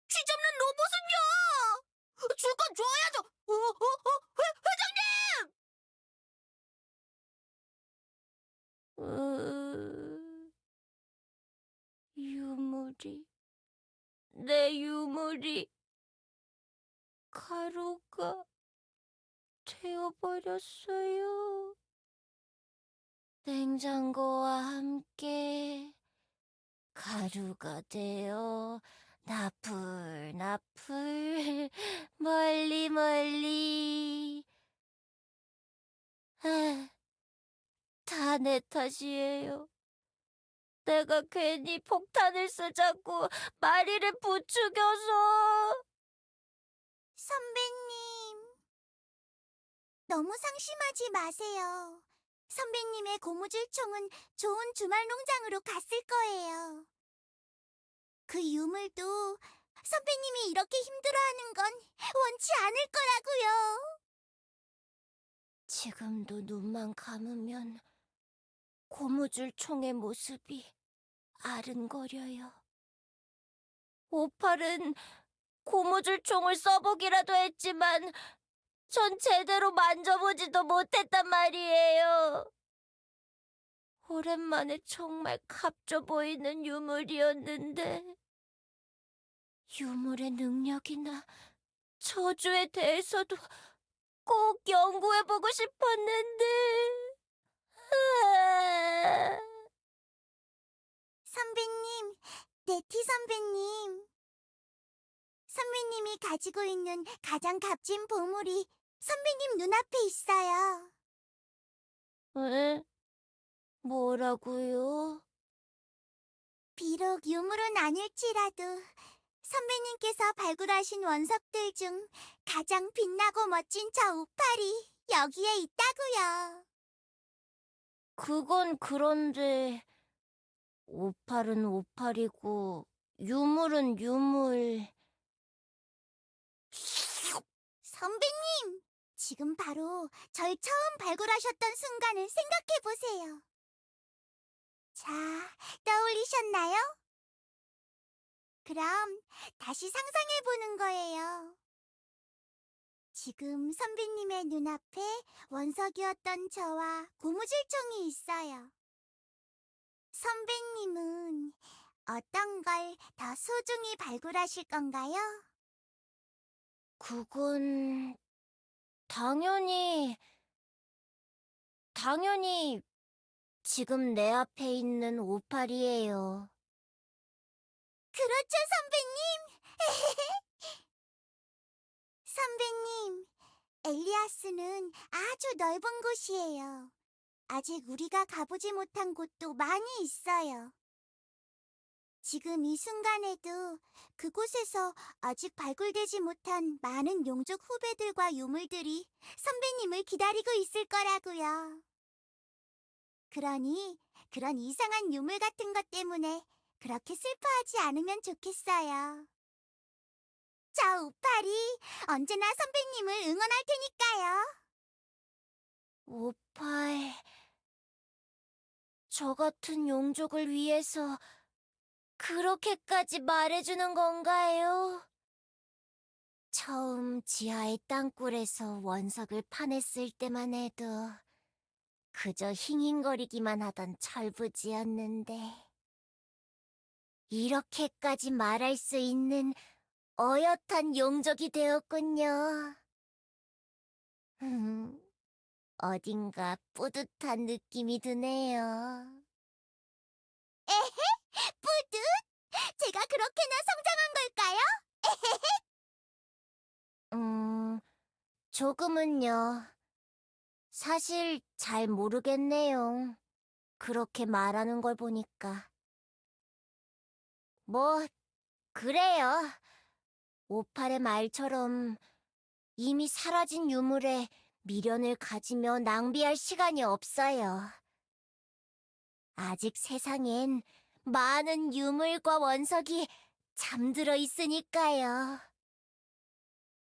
S2: 쥐 잡는 로봇은요? 줄 건 줘야죠. 회장님!
S4: 유물이, 내 유물이 가루가 되어버렸어요. 냉장고와 함께 가루가 되어 나풀나풀 멀리 멀리. 다 내 탓이에요. 내가 괜히 폭탄을 쓰자고 마리를 부추겨서.
S3: 선배님, 너무 상심하지 마세요. 선배님의 고무줄총은 좋은 주말 농장으로 갔을 거예요. 그 유물도 선배님이 이렇게 힘들어하는 건 원치 않을 거라고요.
S4: 지금도 눈만 감으면 고무줄 총의 모습이 아른거려요. 오팔은 고무줄 총을 써보기라도 했지만 전 제대로 만져보지도 못했단 말이에요. 오랜만에 정말 값져 보이는 유물이었는데 유물의 능력이나 저주에 대해서도 꼭 연구해보고 싶었는데.
S3: 선배님, 네티 선배님. 선배님이 가지고 있는 가장 값진 보물이 선배님 눈앞에 있어요.
S4: 에? 뭐라고요?
S3: 비록 유물은 아닐지라도 선배님께서 발굴하신 원석들 중 가장 빛나고 멋진 저 오팔이 여기에 있다고요.
S4: 그건 그런데 오팔은 오팔이고 유물은 유물.
S3: 선배님, 지금 바로 절 처음 발굴하셨던 순간을 생각해보세요. 자, 떠올리셨나요? 그럼 다시 상상해보는 거예요. 지금 선배님의 눈앞에 원석이었던 저와 고무줄총이 있어요. 선배님은 어떤 걸 더 소중히 발굴하실 건가요?
S4: 그건 당연히 지금 내 앞에 있는 오팔이에요.
S3: 그렇죠, 선배님. 선배님, 엘리아스는 아주 넓은 곳이에요. 아직 우리가 가보지 못한 곳도 많이 있어요. 지금 이 순간에도 그곳에서 아직 발굴되지 못한 많은 용족 후배들과 유물들이 선배님을 기다리고 있을 거라고요. 그러니 그런 이상한 유물 같은 것 때문에 그렇게 슬퍼하지 않으면 좋겠어요. 저 우팔이 언제나 선배님을 응원할 테니까요.
S4: 오팔. 저 같은 용족을 위해서 그렇게까지 말해주는 건가요? 처음 지하의 땅굴에서 원석을 파냈을 때만 해도 그저 힝힝거리기만 하던 철부지였는데 이렇게까지 말할 수 있는 어엿한 용족이 되었군요. 어딘가 뿌듯한 느낌이 드네요.
S3: 뿌듯? 제가 그렇게나 성장한 걸까요?
S4: 조금은요. 사실 잘 모르겠네요. 그렇게 말하는 걸 보니까. 뭐, 그래요. 오팔의 말처럼 이미 사라진 유물에 미련을 가지며 낭비할 시간이 없어요. 아직 세상엔 많은 유물과 원석이 잠들어 있으니까요.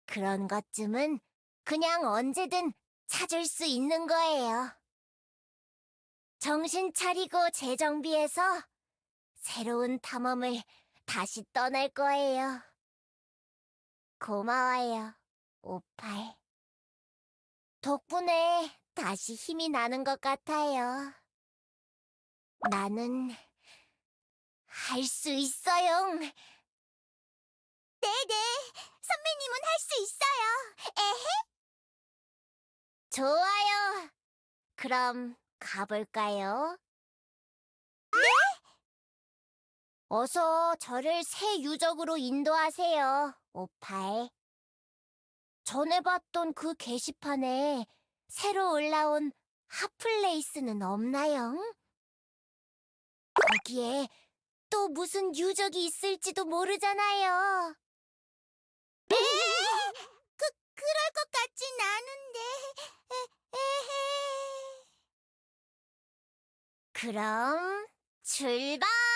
S4: 그런 것쯤은 그냥 언제든 찾을 수 있는 거예요. 정신 차리고 재정비해서 새로운 탐험을 다시 떠날 거예요. 고마워요, 오팔. 덕분에 다시 힘이 나는 것 같아요. 나는 할 수 있어요.
S3: 네네, 선배님은 할 수 있어요. 에헤.
S4: 좋아요. 그럼 가볼까요? 네? 어서 저를 새 유적으로 인도하세요, 오팔. 전에 봤던 그 게시판에 새로 올라온 핫플레이스는 없나요? 거기에 또 무슨 유적이 있을지도 모르잖아요.
S3: 그럴 것 같진 않은데. 에헤.
S4: 그럼 출발!